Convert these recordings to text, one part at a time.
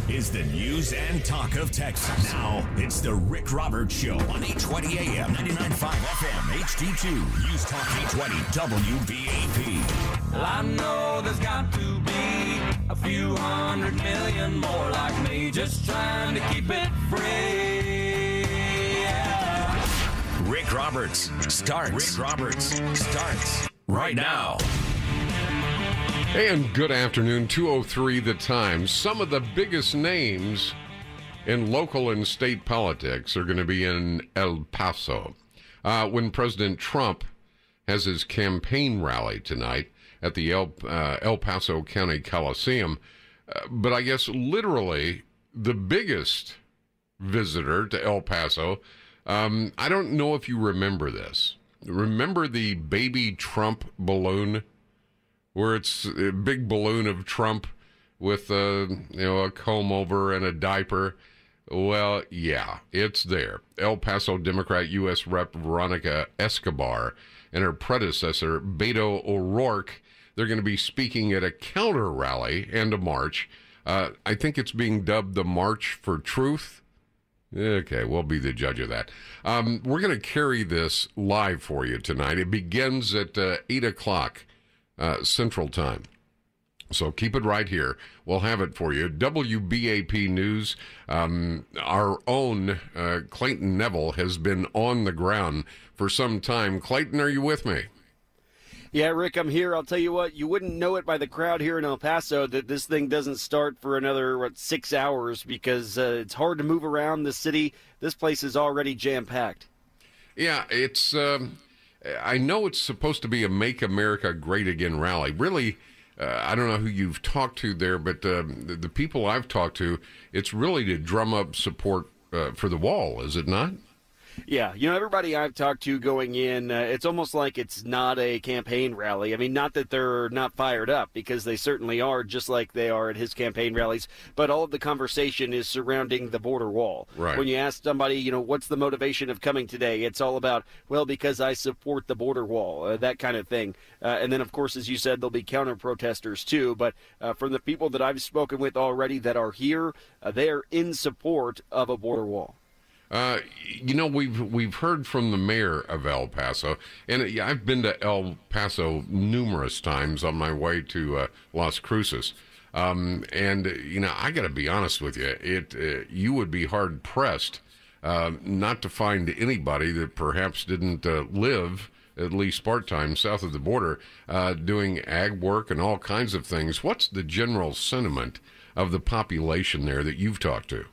is the news and talk of Texas. Now, it's the Rick Roberts Show on 820 AM, 99.5 FM, HD2, News Talk 820 WBAP. Well, I know there's got to be a few 100 million more like me, just trying to keep it free. Yeah. Rick Roberts starts right now. And good afternoon, 2:03 the time. Some of the biggest names in local and state politics are going to be in El Paso when President Trump has his campaign rally tonight at the El Paso County Coliseum. But I guess literally the biggest visitor to El Paso, I don't know if you remember this. Remember the baby Trump balloon? Where it's a big balloon of Trump with a comb over and a diaper. Well, yeah, it's there. El Paso Democrat U.S. Rep. Veronica Escobar and her predecessor, Beto O'Rourke, they're going to be speaking at a counter rally and a march. I think it's being dubbed the March for Truth. Okay, we'll be the judge of that. We're going to carry this live for you tonight. It begins at 8 o'clock. Central Time. So keep it right here. We'll have it for you. WBAP News. Our own Clayton Neville has been on the ground for some time. Clayton, are you with me? Yeah, Rick, I'm here. I'll tell you what, you wouldn't know it by the crowd here in El Paso that this thing doesn't start for another, 6 hours because it's hard to move around the city. This place is already jam-packed. Yeah, it's... I know it's supposed to be a Make America Great Again rally. Really, I don't know who you've talked to there, but the people I've talked to, it's really to drum up support for the wall, is it not? Yeah, everybody I've talked to going in, it's almost like it's not a campaign rally. I mean, not that they're not fired up, because they certainly are, just like they are at his campaign rallies, but all of the conversation is surrounding the border wall. Right. When you ask somebody, what's the motivation of coming today, it's all about, well, because I support the border wall, that kind of thing. And then, of course, as you said, there'll be counter-protesters, too. But from the people that I've spoken with already that are here, they are in support of a border wall. We've heard from the mayor of El Paso, and I've been to El Paso numerous times on my way to Las Cruces. I got to be honest with you, you would be hard pressed not to find anybody that perhaps didn't live at least part-time south of the border doing ag work and all kinds of things. What's the general sentiment of the population there that you've talked to?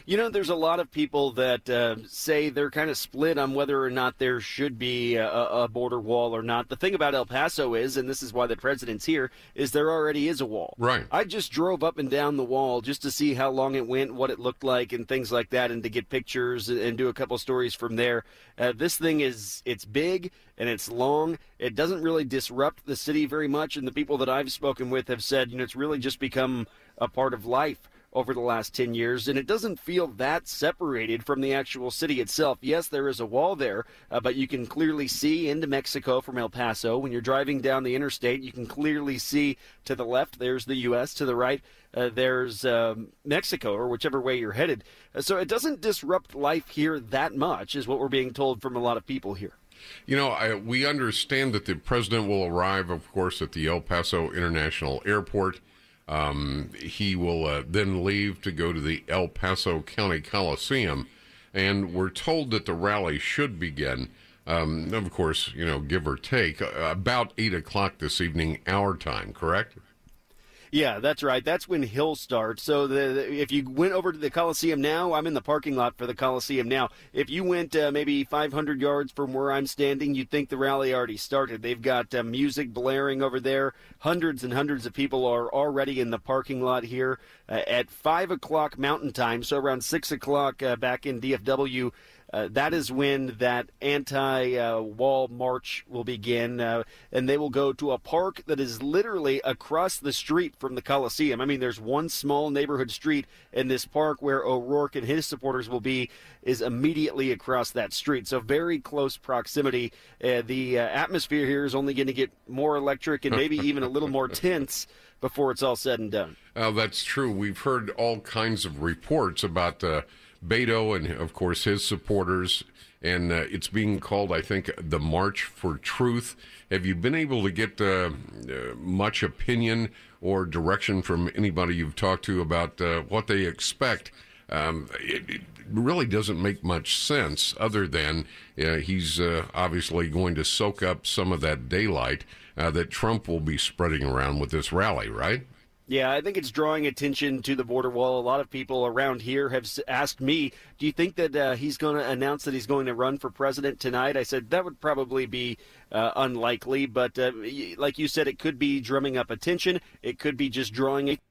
There's a lot of people that say they're kind of split on whether or not there should be a border wall or not. The thing about El Paso is, and this is why the president's here, is there already is a wall. Right. I just drove up and down the wall just to see how long it went, what it looked like, and things like that, and to get pictures and do a couple stories from there. This thing it's big and it's long. It doesn't really disrupt the city very much, and the people that I've spoken with have said, it's really just become a part of life over the last 10 years, and it doesn't feel that separated from the actual city itself. Yes, there is a wall there, but you can clearly see into Mexico from El Paso. When you're driving down the interstate, you can clearly see to the left, there's the U.S., to the right, there's Mexico, or whichever way you're headed. So it doesn't disrupt life here that much, is what we're being told from a lot of people here. We understand that the president will arrive, of course, at the El Paso International Airport. He will then leave to go to the El Paso County Coliseum, and we're told that the rally should begin, of course, give or take, about 8 o'clock this evening, our time, correct? Yeah, that's right. That's when he'll start. So if you went over to the Coliseum now, I'm in the parking lot for the Coliseum now. If you went maybe 500 yards from where I'm standing, you'd think the rally already started. They've got music blaring over there. Hundreds and hundreds of people are already in the parking lot here at 5 o'clock Mountain Time, so around 6 o'clock back in DFW. that is when that anti-wall march will begin, and they will go to a park that is literally across the street from the Coliseum. I mean, there's one small neighborhood street, and this park where O'Rourke and his supporters will be is immediately across that street. So very close proximity. The atmosphere here is only going to get more electric and maybe even a little more tense before it's all said and done. That's true. We've heard all kinds of reports about Beto and, of course, his supporters, and it's being called, I think, the March for Truth. Have you been able to get much opinion or direction from anybody you've talked to about what they expect? It really doesn't make much sense other than he's obviously going to soak up some of that daylight that Trump will be spreading around with this rally, right? Yeah, I think it's drawing attention to the border wall. A lot of people around here have asked me, do you think that he's going to announce that he's going to run for president tonight? I said that would probably be unlikely, but like you said, it could be drumming up attention. It could be just drawing attention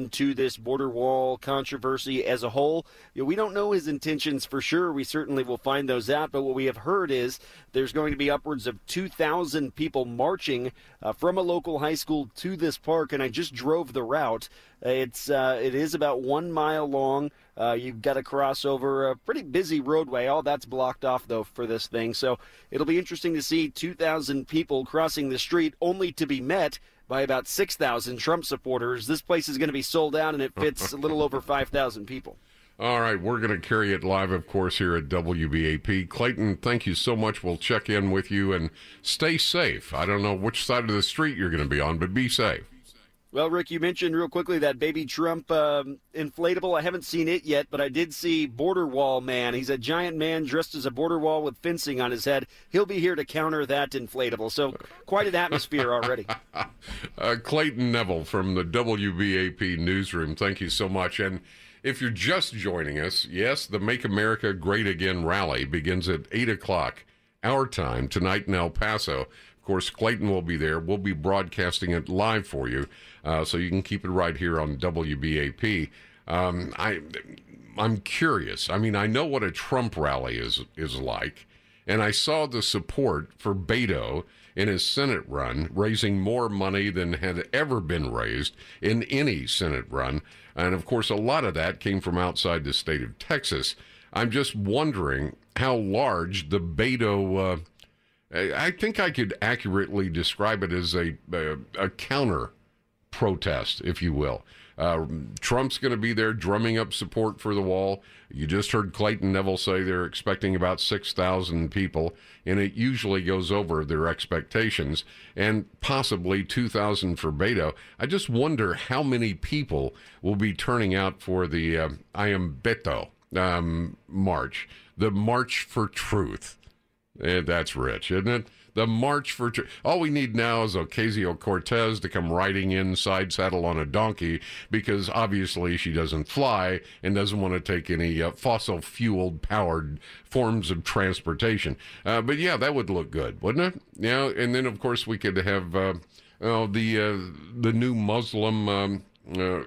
to this border wall controversy as a whole. We don't know his intentions for sure. We certainly will find those out, but what we have heard is there's going to be upwards of 2,000 people marching from a local high school to this park, and I just drove the route. It is about 1 mile long. You've got to cross over a pretty busy roadway. All that's blocked off, though, for this thing. So it'll be interesting to see 2,000 people crossing the street only to be met by about 6,000 Trump supporters. This place is going to be sold out, and it fits a little over 5,000 people. All right, we're going to carry it live, of course, here at WBAP. Clayton, thank you so much. We'll check in with you, and stay safe. I don't know which side of the street you're going to be on, but be safe. Well, Rick, you mentioned real quickly that baby Trump inflatable. I haven't seen it yet, but I did see Border Wall Man. He's a giant man dressed as a border wall with fencing on his head. He'll be here to counter that inflatable. So quite an atmosphere already. Clayton Neville from the WBAP newsroom, thank you so much. And if you're just joining us, yes, the Make America Great Again rally begins at 8 o'clock our time tonight in El Paso. Of course, Clayton will be there. We'll be broadcasting it live for you, so you can keep it right here on WBAP. I'm curious. I mean, I know what a Trump rally is like, and I saw the support for Beto in his Senate run, raising more money than had ever been raised in any Senate run. And, of course, a lot of that came from outside the state of Texas. I'm just wondering how large the Beto I think I could accurately describe it as a counter protest, if you will. Trump's going to be there drumming up support for the wall. You just heard Clayton Neville say they're expecting about 6,000 people, and it usually goes over their expectations, and possibly 2,000 for Beto. I just wonder how many people will be turning out for the I Am Beto march, the March for Truth. That's rich, isn't it? The March for Truth. All we need now is Ocasio-Cortez to come riding in side saddle on a donkey, because obviously she doesn't fly and doesn't want to take any fossil fueled powered forms of transportation. But yeah, that would look good, wouldn't it? Yeah, and then of course we could have the new Muslim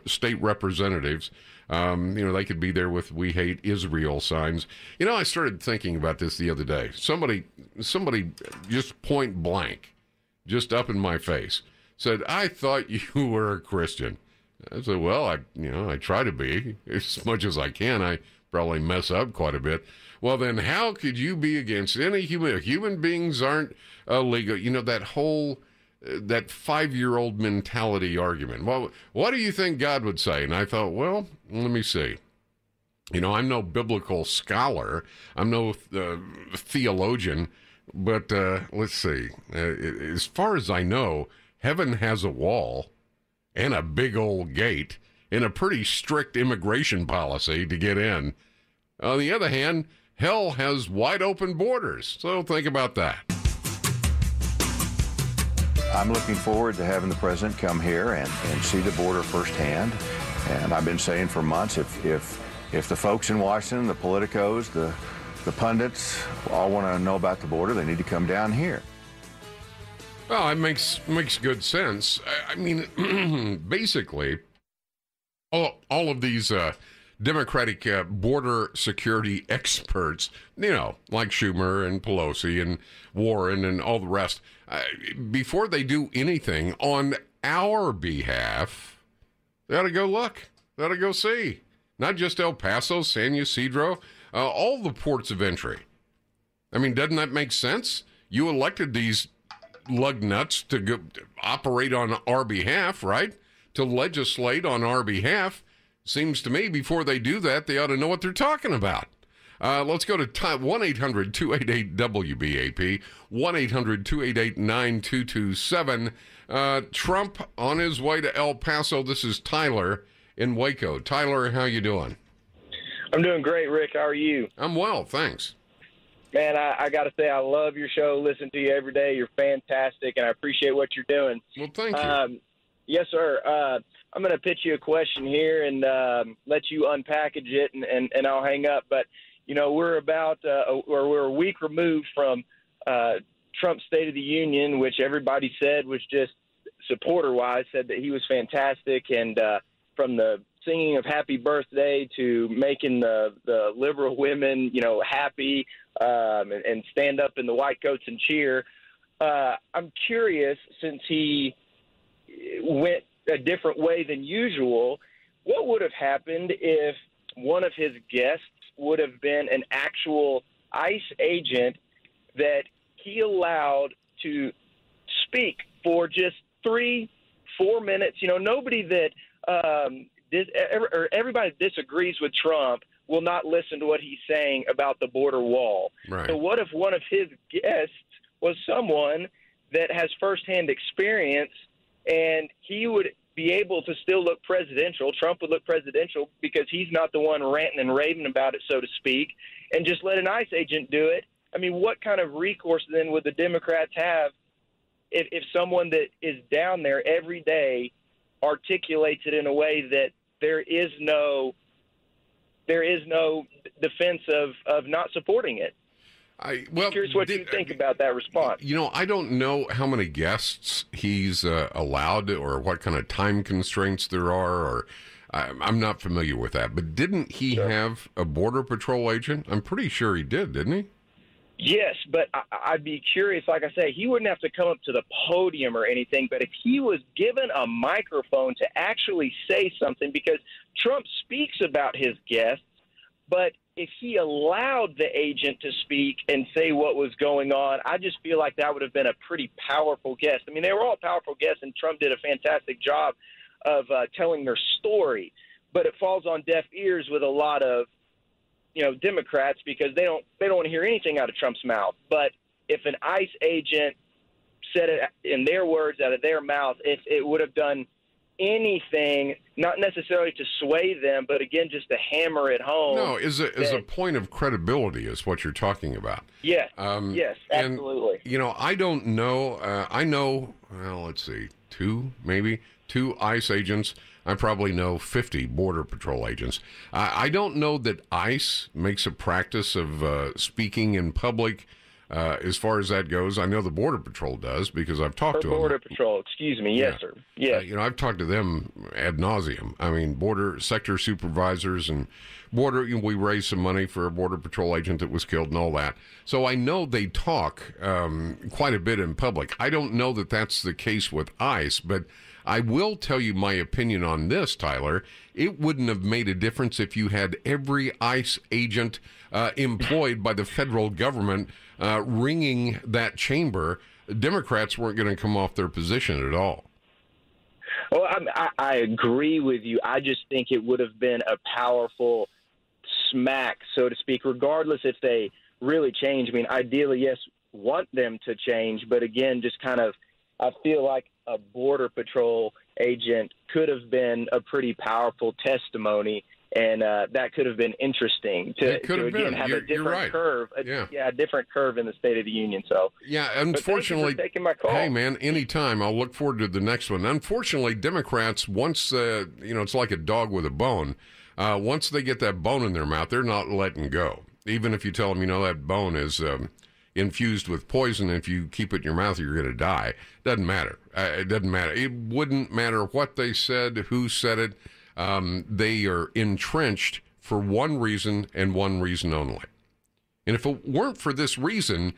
state representatives. They could be there with "We Hate Israel" signs. I started thinking about this the other day. Somebody just point blank, just up in my face, said, "I thought you were a Christian." I said, "Well, I try to be as much as I can. I probably mess up quite a bit." Well, then how could you be against any human beings aren't illegal? That 5-year-old mentality argument. Well, what do you think God would say? And I thought, well, let me see. I'm no biblical scholar. I'm no theologian. But let's see. As far as I know, heaven has a wall and a big old gate and a pretty strict immigration policy to get in. On the other hand, hell has wide open borders. So think about that. I'm looking forward to having the president come here and see the border firsthand. And I've been saying for months, if the folks in Washington, the politicos, the pundits all want to know about the border, they need to come down here. Well, it makes good sense. I mean, basically, all of these Democratic border security experts, like Schumer and Pelosi and Warren and all the rest, before they do anything on our behalf, they ought to go look. They ought to go see. Not just El Paso, San Ysidro, all the ports of entry. I mean, doesn't that make sense? You elected these lug nuts to operate on our behalf, right? To legislate on our behalf. Seems to me before they do that, they ought to know what they're talking about. Let's go to 1-800-288-WBAP, 1-800-288-9227. Trump on his way to El Paso. This is Tyler in Waco. Tyler, how you doing? I'm doing great, Rick. How are you? I'm well, thanks. Man, I got to say I love your show. Listen to you every day. You're fantastic, and I appreciate what you're doing. Well, thank you. Yes, sir. I'm going to pitch you a question here and let you unpackage it, and I'll hang up. But, we're we're a week removed from Trump's State of the Union, which everybody said was just supporter-wise, said that he was fantastic. And from the singing of Happy Birthday to making the liberal women, happy and stand up in the white coats and cheer. I'm curious, since he went a different way than usual, what would have happened if one of his guests would have been an actual ICE agent that he allowed to speak for just 3-4 minutes? Nobody that everybody that disagrees with Trump will not listen to what he's saying about the border wall. Right. So what if one of his guests was someone that has firsthand experience, and he would be able to still look presidential? Trump would look presidential because he's not the one ranting and raving about it, so to speak, and just let an ICE agent do it. I mean, what kind of recourse then would the Democrats have if someone that is down there every day articulates it in a way that there is no defense of not supporting it? I'm curious what you think about that response. I don't know how many guests he's allowed or what kind of time constraints there are, or I'm not familiar with that. But didn't he have a Border Patrol agent? I'm pretty sure he did, didn't he? Yes, but I'd be curious. Like I say, he wouldn't have to come up to the podium or anything, but if he was given a microphone to actually say something, because Trump speaks about his guests, but if he allowed the agent to speak and say what was going on, I just feel like that would have been a pretty powerful guest. I mean, they were all powerful guests, and Trump did a fantastic job of telling their story, but it falls on deaf ears with a lot of Democrats, because they don't want to hear anything out of Trump's mouth. But if an ICE agent said it in their words, out of their mouth, it would have done anything, not necessarily to sway them, but again, just to hammer it home. No, is a point of credibility is what you're talking about. Yes, yes, absolutely. And, I don't know. I know, let's see, two ICE agents. I probably know 50 Border Patrol agents. I don't know that ICE makes a practice of speaking in public as far as that goes. I know the Border Patrol does because I've talked to them. Border Patrol, excuse me. Yes, sir. Yes. I've talked to them ad nauseum. I mean, border sector supervisors and border, we raised some money for a Border Patrol agent that was killed and all that. So I know they talk quite a bit in public. I don't know that that's the case with ICE, but I will tell you my opinion on this, Tyler. It wouldn't have made a difference if you had every ICE agent employed by the federal government ringing that chamber. Democrats weren't going to come off their position at all. Well, I agree with you. I just think it would have been a powerful smack, so to speak, regardless if they really change. I mean, ideally, yes, want them to change, but again, just kind of, I feel like a Border Patrol agent could have been a pretty powerful testimony, and that could have been interesting to again have a different curve. A different curve in the State of the Union. So unfortunately, thank you for taking my call. Hey man, anytime. I'll look forward to the next one. Unfortunately, Democrats, once it's like a dog with a bone. Once they get that bone in their mouth, they're not letting go. Even if you tell them, that bone is infused with poison. If you keep it in your mouth, you're going to die. Doesn't matter. It doesn't matter. It wouldn't matter what they said, who said it. They are entrenched for one reason and one reason only. And if it weren't for this reason,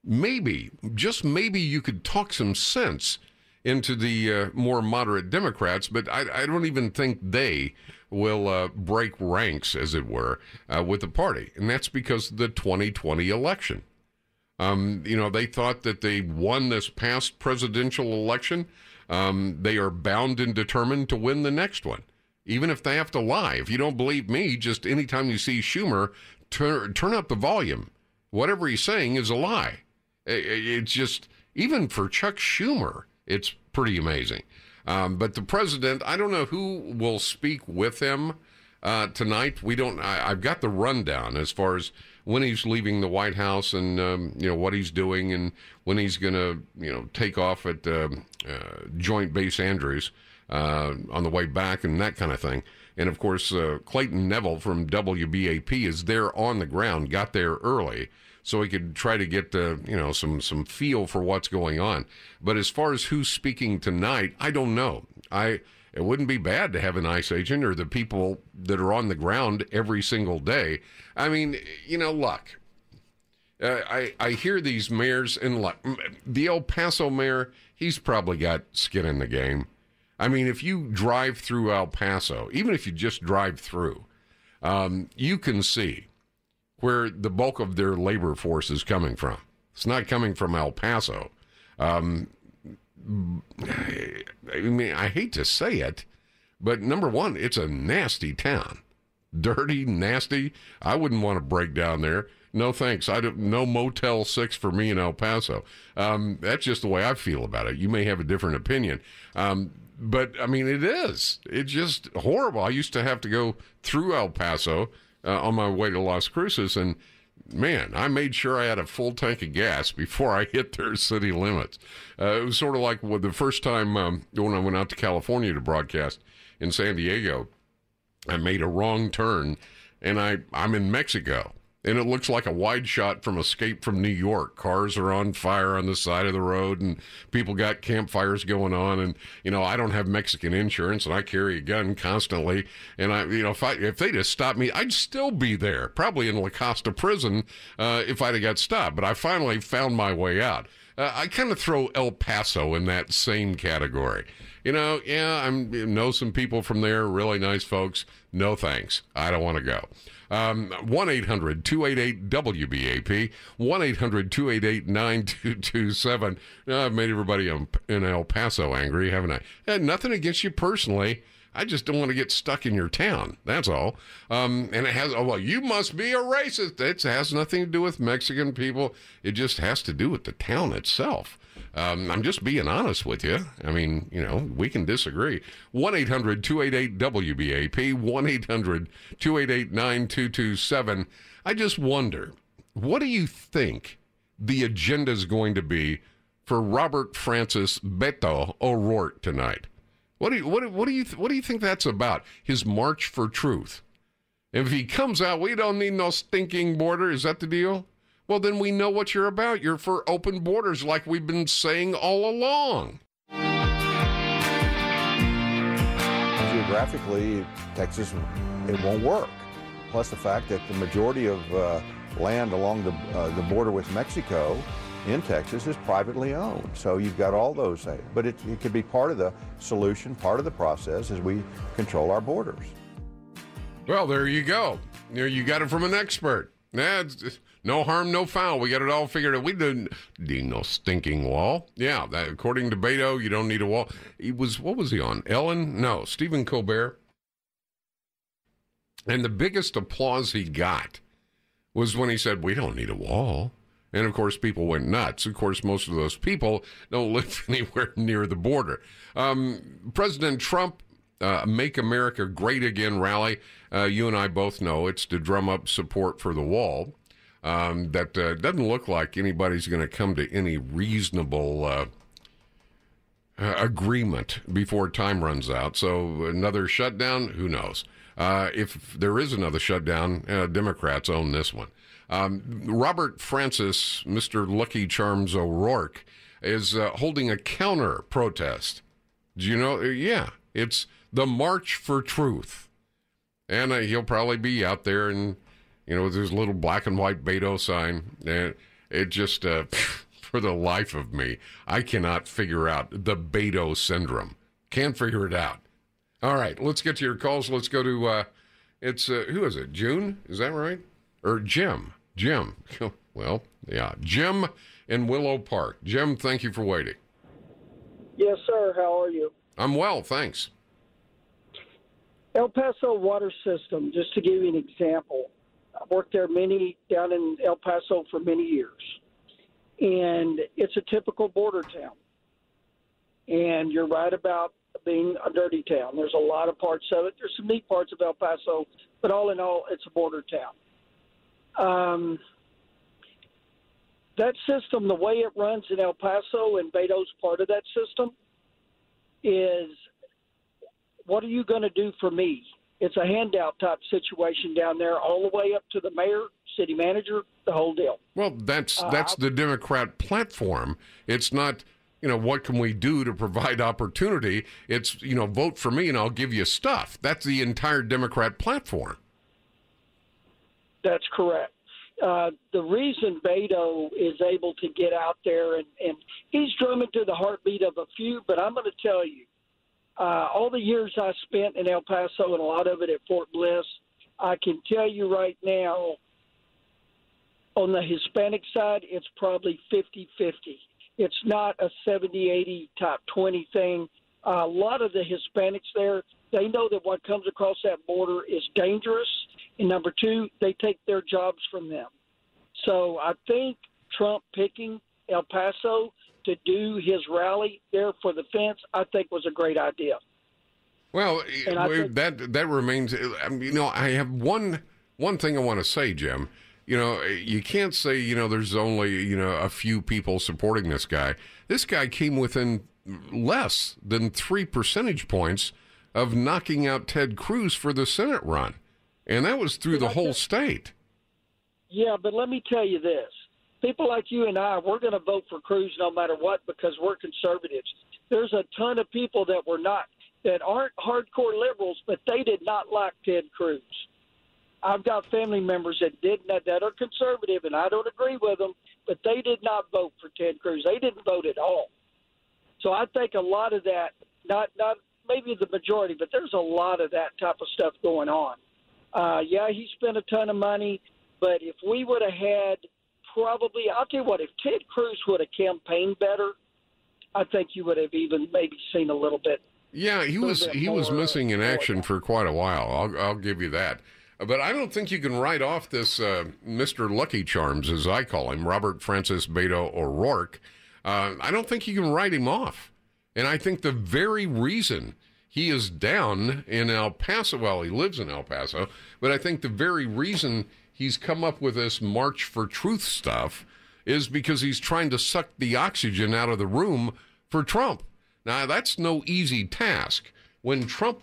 maybe, just maybe, you could talk some sense into the more moderate Democrats, but I don't even think they will break ranks, as it were, with the party. And that's because of the 2020 election. They thought that they won this past presidential election. They are bound and determined to win the next one, even if they have to lie. If you don't believe me, just anytime you see Schumer, turn up the volume. Whatever he's saying is a lie. It's just, even for Chuck Schumer, it's pretty amazing. But the president, I don't know who will speak with him tonight. I've got the rundown as far as when he's leaving the White House and, what he's doing and when he's going to, take off at Joint Base Andrews on the way back and that kind of thing. And, of course, Clayton Neville from WBAP is there on the ground, got there early, so he could try to get, some feel for what's going on. But as far as who's speaking tonight, I don't know. It wouldn't be bad to have an ICE agent or the people that are on the ground every single day. I mean, look, I hear these mayors, and look, the El Paso mayor, he's probably got skin in the game. I mean, if you drive through El Paso, even if you just drive through, you can see where the bulk of their labor force is coming from. It's not coming from El Paso. I mean, I hate to say it, but number one, it's a nasty town. Dirty, nasty. I wouldn't want to break down there. No thanks. No Motel 6 for me in El Paso. That's just the way I feel about it. You may have a different opinion. But, I mean, it is. It's just horrible. I used to have to go through El Paso on my way to Las Cruces, and, man, I made sure I had a full tank of gas before I hit their city limits. It was sort of like the first time when I went out to California to broadcast in San Diego, I made a wrong turn, and I'm in Mexico. And it looks like a wide shot from Escape from New York. Cars are on fire on the side of the road, and people got campfires going on. And, I don't have Mexican insurance, and I carry a gun constantly. And, if they just stopped me, I'd still be there, probably in La Costa prison if I'd have got stopped. But I finally found my way out. I kind of throw El Paso in that same category. I know some people from there, really nice folks. No thanks. I don't want to go. 1-800-288-WBAP, 1-800-288-9227. I've made everybody in El Paso angry, haven't I? Nothing against you personally. I just don't want to get stuck in your town. That's all. And it has, you must be a racist. It has nothing to do with Mexican people. It just has to do with the town itself. I'm just being honest with you. I mean, we can disagree. 1-800-288-WBAP, 1-800-288-9227. I just wonder, what do you think the agenda is going to be for Robert Francis Beto O'Rourke tonight? What do you think that's about? His march for truth. If he comes out, we don't need no stinking border. Is that the deal? Well, then we know what you're about. You're for open borders like we've been saying all along. Geographically, Texas, it won't work. Plus the fact that the majority of land along the border with Mexico in Texas is privately owned. So you've got all those things. But it could be part of the solution, part of the process as we control our borders. Well, there you go. You got it from an expert. No harm, no foul. We got it all figured out. We didn't need no stinking wall. Yeah, according to Beto, you don't need a wall. What was he on? Ellen? No, Stephen Colbert. And the biggest applause he got was when he said, we don't need a wall. And, of course, people went nuts. Of course, most of those people don't live anywhere near the border. President Trump, Make America Great Again rally, you and I both know it's to drum up support for the wall. That doesn't look like anybody's going to come to any reasonable agreement before time runs out. So another shutdown, who knows? If there is another shutdown, Democrats own this one. Robert Francis, Mr. Lucky Charms O'Rourke, is holding a counter protest. Do you know? Yeah, it's the March for Truth. And he'll probably be out there and, with his little black and white Beto sign. And it just, for the life of me, I cannot figure out the Beto syndrome. Can't figure it out. All right, let's get to your calls. Let's go to, who is it? June? Is that right? Or Jim? Jim. Well, yeah. Jim in Willow Park. Jim, thank you for waiting. Yes, sir. How are you? I'm well, thanks. El Paso water system, just to give you an example. I've worked there down in El Paso for many years. And it's a typical border town. And you're right about being a dirty town. There's a lot of parts of it. There's some neat parts of El Paso, but all in all, it's a border town. That system, the way it runs in El Paso, and Beto's part of that system, is what are you going to do for me? It's a handout type situation down there, all the way up to the mayor, city manager, the whole deal. Well, that's the Democrat platform. It's not, what can we do to provide opportunity? It's, vote for me and I'll give you stuff. That's the entire Democrat platform. That's correct. The reason Beto is able to get out there, and he's drumming to the heartbeat of a few, but I'm going to tell you, all the years I spent in El Paso and a lot of it at Fort Bliss, I can tell you right now, on the Hispanic side, it's probably 50-50. It's not a 70-80 type 20 thing. A lot of the Hispanics there, they know that what comes across that border is dangerous. And number two, they take their jobs from them. So I think Trump picking El Paso to do his rally there for the fence, I think was a great idea. Well, that remains. I have one thing I want to say, Jim. You can't say there's only a few people supporting this guy. This guy came within less than 3 percentage points of knocking out Ted Cruz for the Senate run, and that was through the whole state. Yeah, but let me tell you this. People like you and I, we're going to vote for Cruz no matter what because we're conservatives. There's a ton of people that aren't hardcore liberals, but they did not like Ted Cruz. I've got family members that are conservative, and I don't agree with them, but they did not vote for Ted Cruz. They didn't vote at all. So I think a lot of that, not maybe the majority, but there's a lot of that type of stuff going on. Yeah, he spent a ton of money, but if we would have had probably, I'll tell you what, if Ted Cruz would have campaigned better, I think you would have even maybe seen a little bit. Yeah, he was missing in action for quite a while. I'll give you that. But I don't think you can write off this Mr. Lucky Charms, as I call him, Robert Francis Beto O'Rourke. I don't think you can write him off. And I think the very reason he is down in El Paso, well, he lives in El Paso, but I think the very reason he's come up with this March for Truth stuff is because he's trying to suck the oxygen out of the room for Trump. Now, that's no easy task. When Trump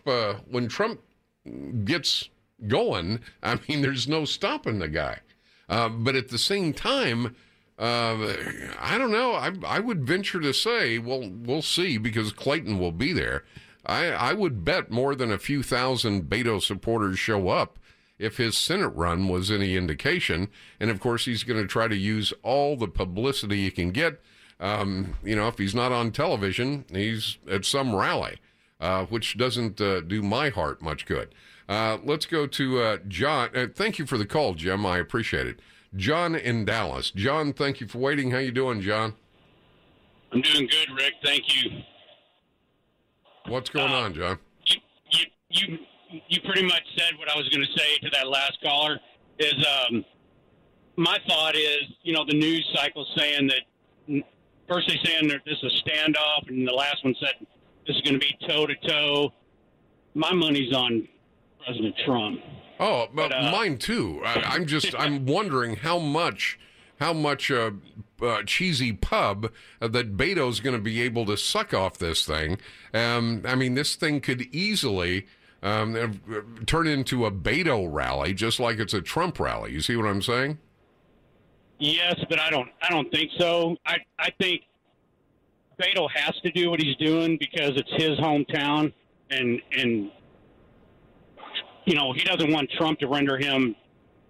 gets going, I mean, there's no stopping the guy. But at the same time, I don't know. I would venture to say, well, we'll see because Clayton will be there. I would bet more than a few thousand Beto supporters show up if his Senate run was any indication. And, of course, he's going to try to use all the publicity he can get. If he's not on television, he's at some rally, which doesn't do my heart much good. Let's go to John. Thank you for the call, Jim. I appreciate it. John in Dallas. John, thank you for waiting. How you doing, John? I'm doing good, Rick. Thank you. What's going on, John? You pretty much said what I was going to say to that last caller. Is my thought is, the news cycle saying that first they're saying that this is a standoff, and the last one said this is going to be toe to toe. My money's on President Trump. Oh, but mine too. I'm wondering how much cheesy pub that Beto's going to be able to suck off this thing. This thing could easily turn into a Beto rally, just like it's a Trump rally. You see what I'm saying? Yes, but I don't think so. I think Beto has to do what he's doing because it's his hometown, and he doesn't want Trump to render him,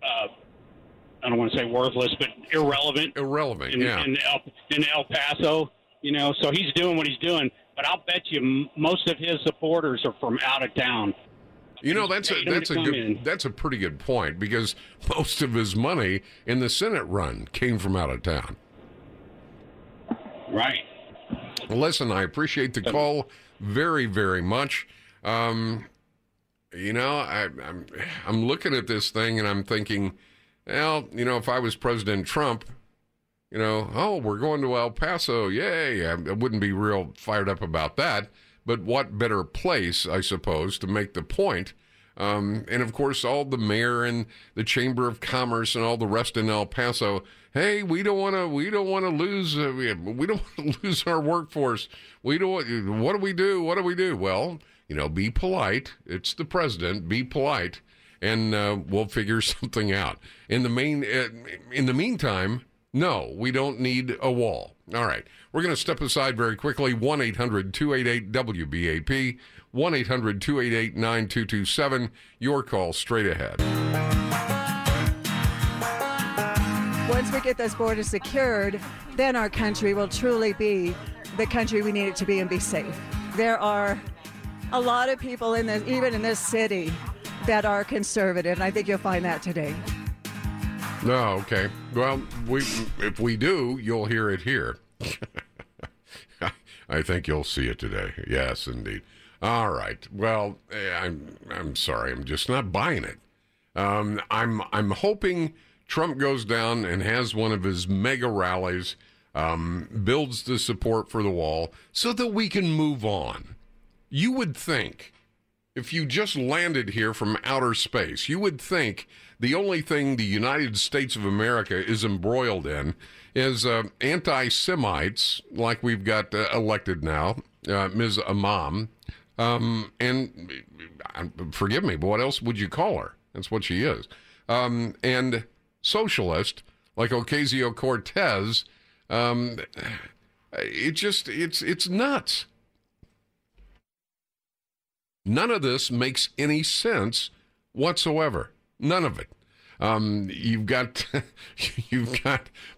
I don't want to say worthless, but irrelevant. Irrelevant, in El Paso, so he's doing what he's doing. But I'll bet you most of his supporters are from out of town. That's a pretty good point, because most of his money in the Senate run came from out of town. Right. Listen, I appreciate the call very, very much. I'm looking at this thing and I'm thinking, well, if I was President Trump, we're going to El Paso, yay! I wouldn't be real fired up about that. But what better place, I suppose, to make the point? And of course, all the mayor and the Chamber of Commerce and all the rest in El Paso. Hey, we don't want to lose. We don't want to lose our workforce. What do we do? What do we do? Well, be polite. It's the president. Be polite, and we'll figure something out. In the meantime, no, we don't need a wall. All right, we're going to step aside very quickly. 1-800-288-WBAP. 1-800-288-9227. Your call straight ahead. Once we get those borders secured, then our country will truly be the country we need it to be and be safe. There are a lot of people even in this city, that are conservative, and I think you'll find that today. No, okay. Well, if we do, you'll hear it here. I think you'll see it today. Yes, indeed. All right. Well, I'm sorry. I'm just not buying it. I'm hoping Trump goes down and has one of his mega rallies, builds the support for the wall so that we can move on. You would think, if you just landed here from outer space, you would think the only thing the United States of America is embroiled in is anti-Semites, like we've got elected now, Ms. Imam. And forgive me, but what else would you call her? That's what she is. And socialist, like Ocasio-Cortez. It's nuts. None of this makes any sense whatsoever. None of it. You've got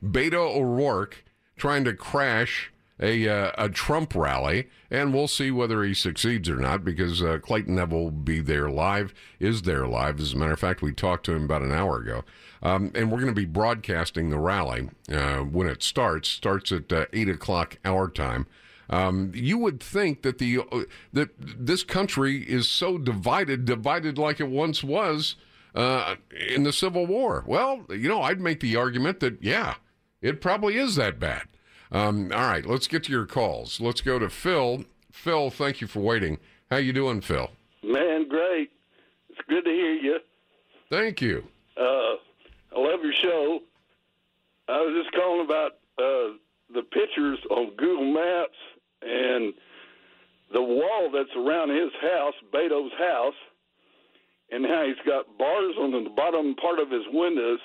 Beto O'Rourke trying to crash a Trump rally, and we'll see whether he succeeds or not, because Clayton Neville will be there live, is there live. As a matter of fact, we talked to him about an hour ago. And we're going to be broadcasting the rally when it starts at 8 o'clock our time. You would think that that this country is so divided like it once was in the Civil War. Well, I'd make the argument that, yeah, it probably is that bad. All right, let's get to your calls. Let's go to Phil. Phil, thank you for waiting. How you doing, Phil? Man, great. It's good to hear you. Thank you. I love your show. I was just calling about the pictures on Google Maps and the wall that's around his house, Beto's house, and how he's got bars on the bottom part of his windows,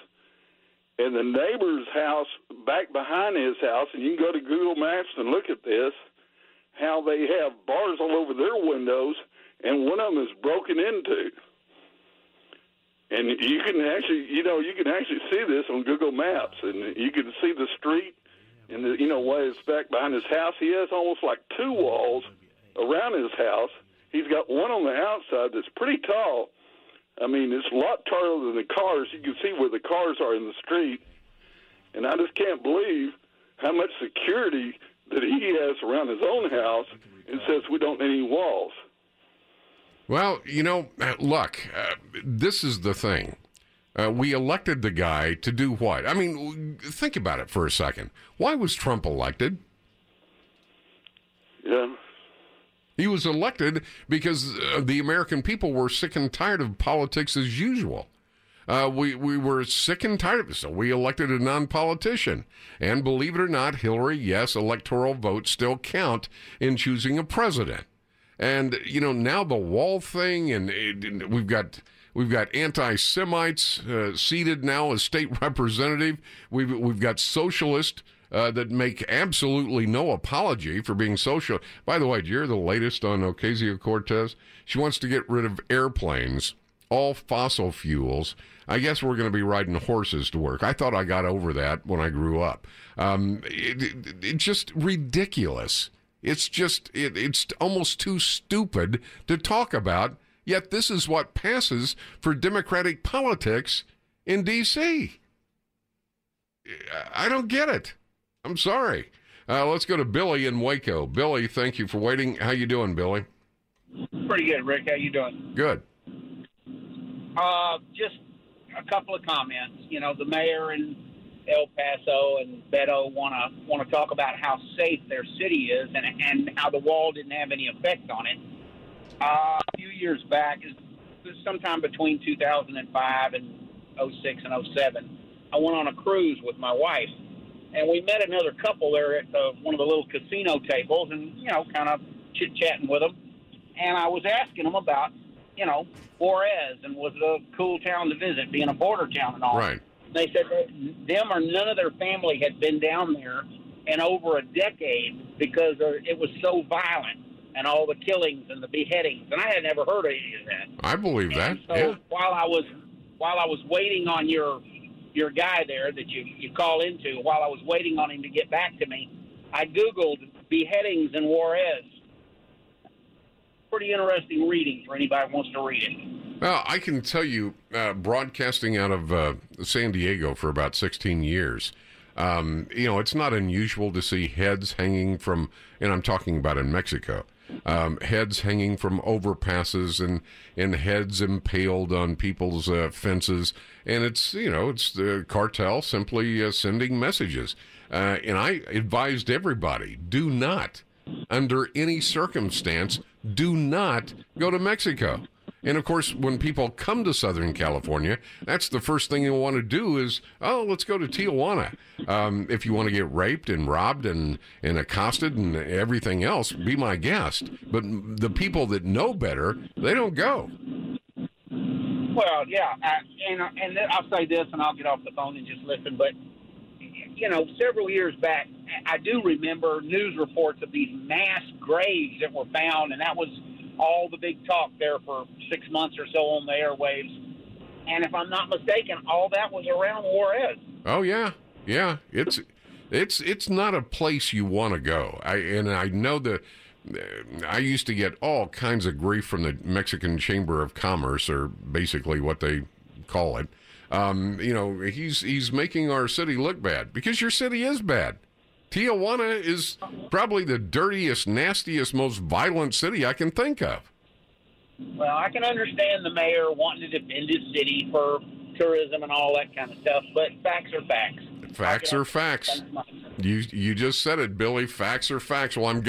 and the neighbor's house back behind his house, and you can go to Google Maps and look at this, how they have bars all over their windows, and one of them is broken into. And you can actually, see this on Google Maps, and you can see the street and way it's back behind his house. He has almost like two walls around his house. He's got one on the outside that's pretty tall. I mean, it's a lot taller than the cars. You can see where the cars are in the street. And I just can't believe how much security that he has around his own house and says we don't need any walls. Well, look, this is the thing. We elected the guy to do what? I mean, think about it for a second. Why was Trump elected? Yeah. He was elected because the American people were sick and tired of politics as usual. We were sick and tired of it, so we elected a non-politician. And believe it or not, Hillary, yes, electoral votes still count in choosing a president. And, now the wall thing, and we've got anti-Semites seated now as state representative. We've got socialists that make absolutely no apology for being social. By the way, did you hear the latest on Ocasio-Cortez? She wants to get rid of airplanes all fossil fuels, I guess we're going to be riding horses to work. I thought I got over that when I grew up. It's just ridiculous. It's almost too stupid to talk about, yet this is what passes for Democratic politics in D.C. I don't get it. I'm sorry. Let's go to Billy in Waco. Billy, thank you for waiting. How you doing, Billy? Pretty good, Rick. How you doing? Good. Just a couple of comments. You know, the mayor in El Paso and Beto want to talk about how safe their city is and how the wall didn't have any effect on it. A few years back, sometime between 2005 and 06 and 07, I went on a cruise with my wife, and we met another couple there at one of the little casino tables and, you know, kind of chit-chatting with them. And I was asking them about, you know, Juarez and was it a cool town to visit, being a border town and all. Right. They said that them or none of their family had been down there in over a decade because it was so violent and all the killings and the beheadings. And I had never heard of any of that. I believe that. And so yeah. while I was waiting on your guy there that you call into, while I was waiting on him to get back to me, I Googled beheadings in Juarez. Pretty interesting reading for anybody who wants to read it. Well, I can tell you, broadcasting out of San Diego for about 16 years, you know, it's not unusual to see heads hanging from, and I'm talking about in Mexico, heads hanging from overpasses and heads impaled on people's fences. And it's, you know, it's the cartel simply sending messages. And I advised everybody, do not, under any circumstance, do not go to Mexico. And, of course, when people come to Southern California, that's the first thing you want to do is, oh, let's go to Tijuana. If you want to get raped and robbed and accosted and everything else, be my guest. But the people that know better, they don't go. Well, yeah, and I'll say this, and I'll get off the phone and just listen, but, you know, several years back, I do remember news reports of these mass graves that were found, and that was all the big talk there for 6 months or so on the airwaves. And if I'm not mistaken, all that was around Juarez. Oh, yeah. Yeah. It's not a place you want to go. I know that I used to get all kinds of grief from the Mexican Chamber of Commerce, or basically what they call it. You know, he's making our city look bad because your city is bad. Tijuana is probably the dirtiest, nastiest, most violent city I can think of. Well, I can understand the mayor wanting to defend his city for tourism and all that kind of stuff, but facts are facts. Facts are facts. You just said it, Billy. Facts are facts. Well,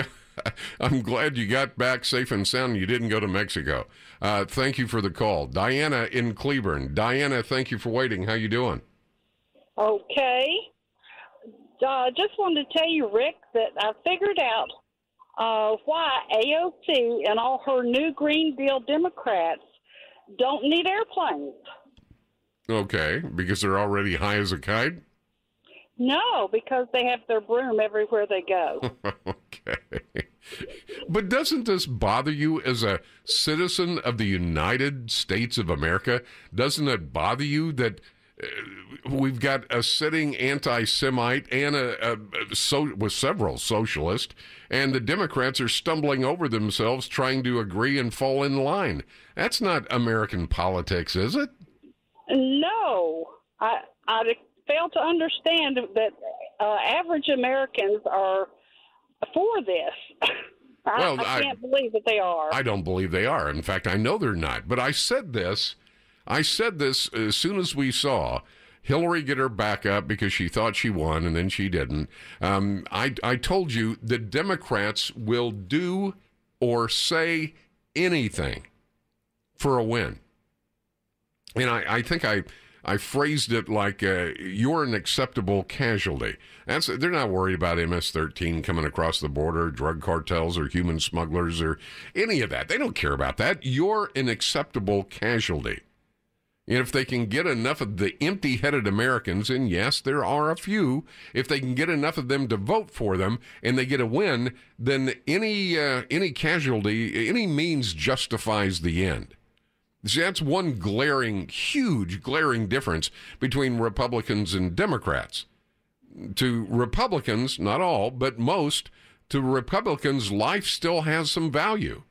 I'm glad you got back safe and sound and you didn't go to Mexico. Thank you for the call. Diana in Cleburne. Diana, thank you for waiting. How you doing? Okay. Just wanted to tell you, Rick, that I figured out why AOC and all her new Green Deal Democrats don't need airplanes. Okay, because they're already high as a kite? No, because they have their broom everywhere they go. Okay. But doesn't this bother you as a citizen of the United States of America? Doesn't it bother you that we've got a sitting anti-Semite and with several socialists, and the Democrats are stumbling over themselves trying to agree and fall in line? That's not American politics, is it? No. I fail to understand that average Americans are for this. I can't believe that they are. I don't believe they are. In fact, I know they're not. But I said this as soon as we saw Hillary get her back up because she thought she won and then she didn't. I told you that Democrats will do or say anything for a win. And I think I phrased it like you're an acceptable casualty. They're not worried about MS-13 coming across the border, drug cartels or human smugglers or any of that. They don't care about that. You're an acceptable casualty. And if they can get enough of the empty-headed Americans, and yes, there are a few, if they can get enough of them to vote for them and they get a win, then any casualty, any means justifies the end. See, that's one huge glaring difference between Republicans and Democrats. To Republicans, not all, but most, to Republicans, life still has some value.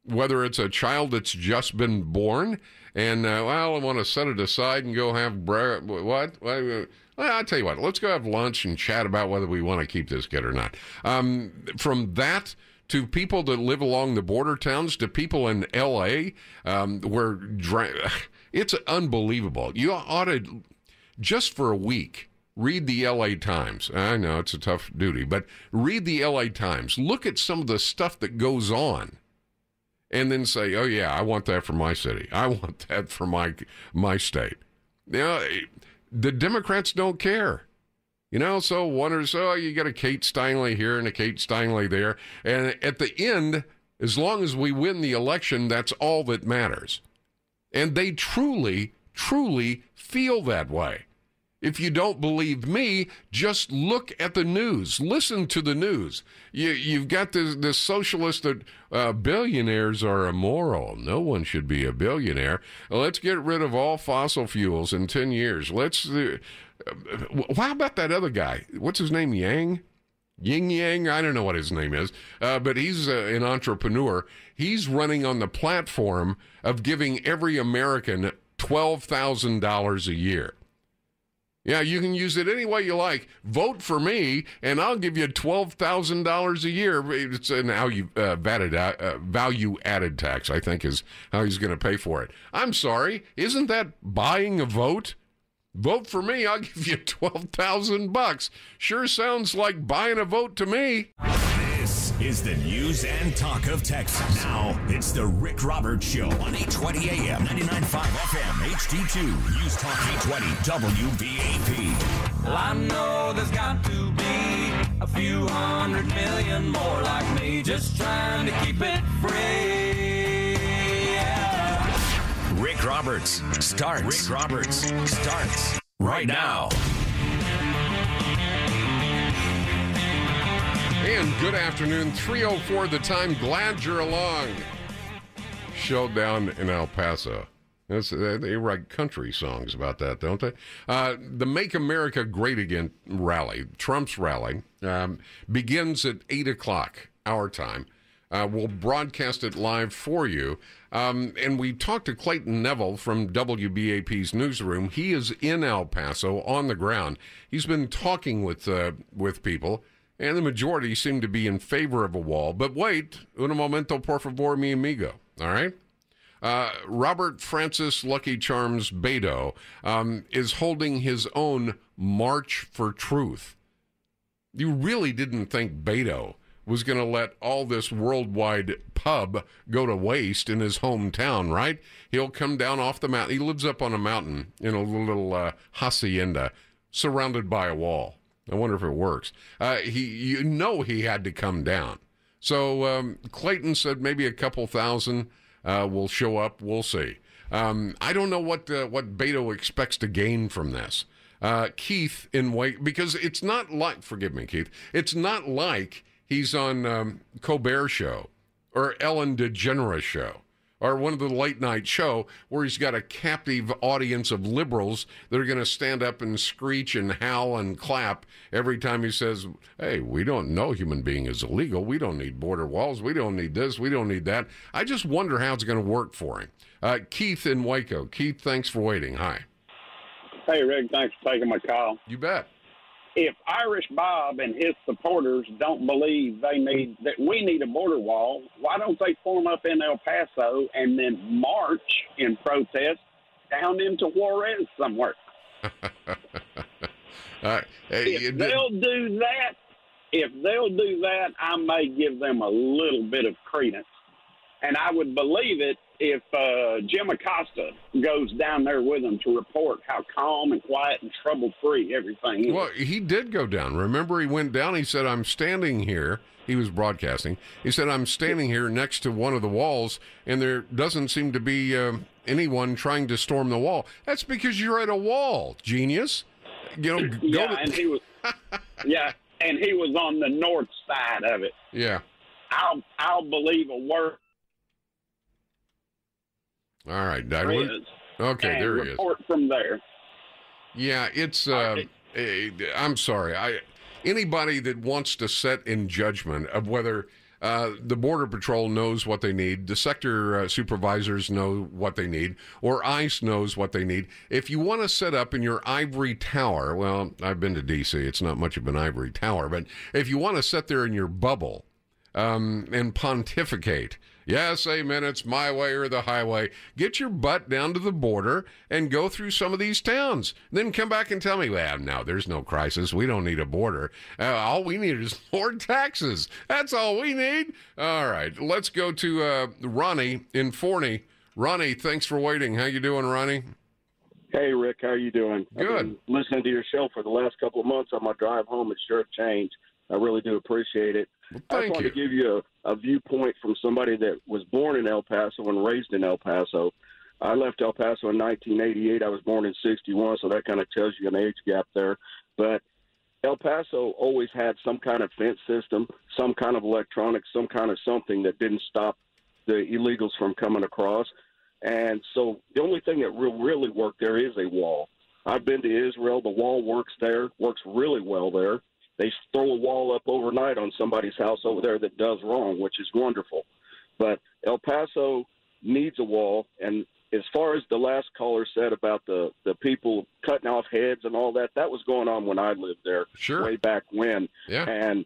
Whether it's a child that's just been born and, I want to set it aside and go have what? Well, I'll tell you what, let's go have lunch and chat about whether we want to keep this kid or not. From that to people that live along the border towns, to people in L.A., where it's unbelievable. You ought to, just for a week, read the L.A. Times. I know it's a tough duty, but read the L.A. Times. Look at some of the stuff that goes on, and then say, oh, yeah, I want that for my city. I want that for my state. You know, the Democrats don't care. You know, so you got a Kate Steinle here and a Kate Steinle there. And at the end, as long as we win the election, that's all that matters. And they truly, truly feel that way. If you don't believe me, just look at the news. Listen to the news. You've got this socialist that billionaires are immoral. No one should be a billionaire. Let's get rid of all fossil fuels in 10 years. How about that other guy? What's his name? Yin Yang? I don't know what his name is. But he's an entrepreneur. He's running on the platform of giving every American $12,000 a year. Yeah, you can use it any way you like. Vote for me, and I'll give you $12,000 a year. It's an value-added tax, I think, is how he's going to pay for it. I'm sorry, isn't that buying a vote? Vote for me, I'll give you $12,000. Sure sounds like buying a vote to me. This is the news and talk of Texas. Now, it's the Rick Roberts Show on 820 AM, 99.5 FM, HD2, News Talk 820 WBAP. Well, I know there's got to be a few 100 million more like me, just trying to keep it free. Yeah. Rick Roberts starts right now. And good afternoon, 3:04 the time. Glad you're along. Show down in El Paso. They write country songs about that, don't they? The Make America Great Again rally, Trump's rally, begins at 8 o'clock our time. We'll broadcast it live for you. And we talked to Clayton Neville from WBAP's newsroom. He is in El Paso on the ground. He's been talking with people. And the majority seem to be in favor of a wall. But wait, un momento, por favor, mi amigo. All right? Robert Francis Lucky Charms Beto is holding his own March for Truth. You really didn't think Beto was going to let all this worldwide pub go to waste in his hometown, right? He'll come down off the mountain. He lives up on a mountain in a little hacienda surrounded by a wall. I wonder if it works. He had to come down. So Clayton said maybe a couple thousand will show up. We'll see. I don't know what Beto expects to gain from this. Keith in Wake, because it's not like, forgive me, Keith, it's not like he's on Colbert Show or Ellen DeGeneres Show or one of the late night show where he's got a captive audience of liberals that are going to stand up and screech and howl and clap every time he says, hey, we don't know human being is illegal. We don't need border walls. We don't need this. We don't need that. I just wonder how it's going to work for him. Keith in Waco. Keith, thanks for waiting. Hi. Hey, Rick, thanks for taking my call. You bet. If Irish Bob and his supporters don't believe that we need a border wall, why don't they form up in El Paso and then march in protest down into Juarez somewhere? If they'll do that, I may give them a little bit of credence. And I would believe it if Jim Acosta goes down there with them to report how calm and quiet and trouble-free everything is. Well, he did go down. Remember, he went down. He said, I'm standing here. He was broadcasting. He said, I'm standing here next to one of the walls, and there doesn't seem to be anyone trying to storm the wall. That's because you're at a wall, genius. And he was and he was on the north side of it. Yeah. I'll believe a word. All right. Chris, Okay, and there he is. report from there. Yeah, it's. I'm sorry. Anybody that wants to set in judgment of whether the Border Patrol knows what they need, the sector supervisors know what they need, or ICE knows what they need. If you want to set up in your ivory tower, well, I've been to D.C. It's not much of an ivory tower, but if you want to sit there in your bubble and pontificate, yes, amen, it's my way or the highway, get your butt down to the border and go through some of these towns. Then come back and tell me, well, no, there's no crisis. We don't need a border. All we need is more taxes. That's all we need. All right, let's go to Ronnie in Forney. Ronnie, thanks for waiting. How you doing, Ronnie? Hey, Rick, how you doing? Good. I've been listening to your show for the last couple of months on my drive home. It's sure changed. I really do appreciate it. Well, I just want to give you a viewpoint from somebody that was born in El Paso and raised in El Paso. I left El Paso in 1988. I was born in 61, so that kind of tells you an age gap there. But El Paso always had some kind of fence system, some kind of electronics, some kind of something that didn't stop the illegals from coming across. And so the only thing that really worked there is a wall. I've been to Israel. The wall works there, works really well there. They throw a wall up overnight on somebody's house over there that does wrong, which is wonderful. But El Paso needs a wall. And as far as the last caller said about the people cutting off heads and all that, that was going on when I lived there way back when. Yeah. And,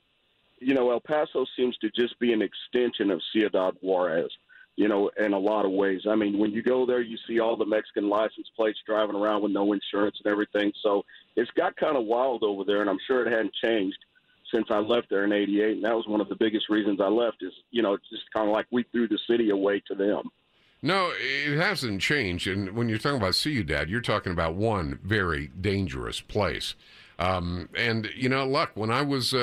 you know, El Paso seems to just be an extension of Ciudad Juarez, you know, in a lot of ways. I mean, when you go there, you see all the Mexican license plates driving around with no insurance and everything. So it's got kind of wild over there, and I'm sure it hadn't changed since I left there in 88. And that was one of the biggest reasons I left is, you know, it's just kind of like we threw the city away to them. No, it hasn't changed. And when you're talking about Ciudad, you're talking about one very dangerous place. And, you know, look, when I was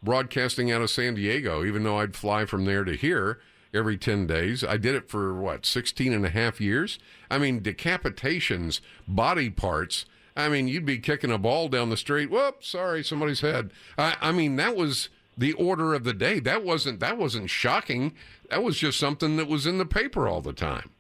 broadcasting out of San Diego, even though I'd fly from there to here every 10 days, I did it for, 16 and a half years? I mean, decapitations, body parts. I mean, you'd be kicking a ball down the street. Whoops, sorry, somebody's head. I mean, that was the order of the day. That wasn't shocking. That was just something that was in the paper all the time.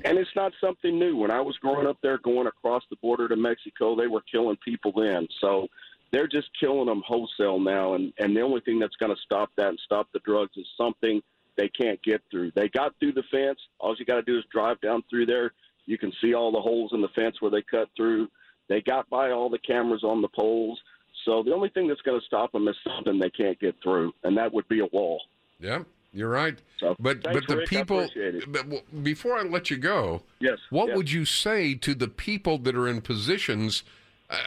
And it's not something new. When I was growing up there, going across the border to Mexico, they were killing people then. So they're just killing them wholesale now. And the only thing that's going to stop that and stop the drugs is something they can't get through. They got through the fence. All you got to do is drive down through there. You can see all the holes in the fence where they cut through. They got by all the cameras on the poles. So the only thing that's going to stop them is something they can't get through, and that would be a wall. Yeah, you're right. So, but thanks, the Rick, people, I appreciate it. but before I let you go, yes, what would you say to the people that are in positions?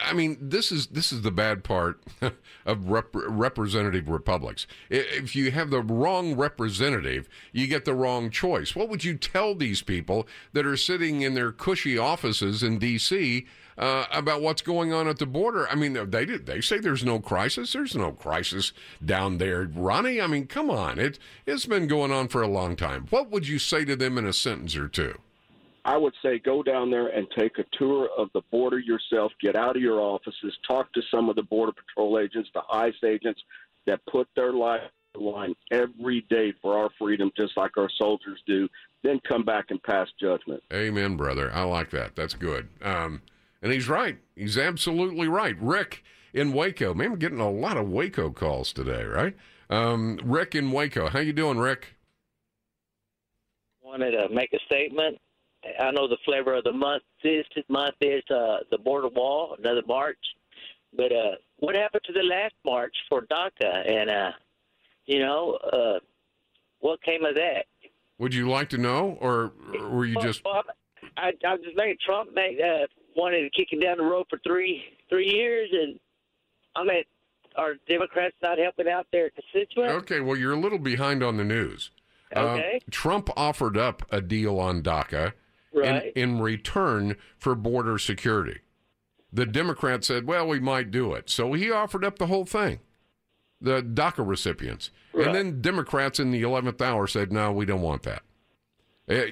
I mean, this is the bad part of representative republics. If you have the wrong representative, you get the wrong choice. What would you tell these people that are sitting in their cushy offices in D.C. About what's going on at the border? I mean, they say there's no crisis. There's no crisis down there, Ronnie. I mean, come on. It's been going on for a long time. What would you say to them in a sentence or two? I would say go down there and take a tour of the border yourself. Get out of your offices. Talk to some of the Border Patrol agents, the ICE agents that put their life on the line every day for our freedom, just like our soldiers do. Then come back and pass judgment. Amen, brother. I like that. That's good. And he's right. He's absolutely right. Rick in Waco. Man, we're getting a lot of Waco calls today, right? Rick in Waco. How you doing, Rick? Wanted to make a statement. I know the flavor of the month is the border wall, another march. But what happened to the last march for DACA? And, what came of that? Would you like to know, or were you just... I just made Trump wanted to kick him down the road for three years, and I mean, are Democrats not helping out their constituents? Okay, well, you're a little behind on the news. Okay. Trump offered up a deal on DACA in return for border security. The Democrats said, well, we might do it. So he offered up the whole thing, the DACA recipients. Right. And then Democrats in the 11th hour said, no, we don't want that.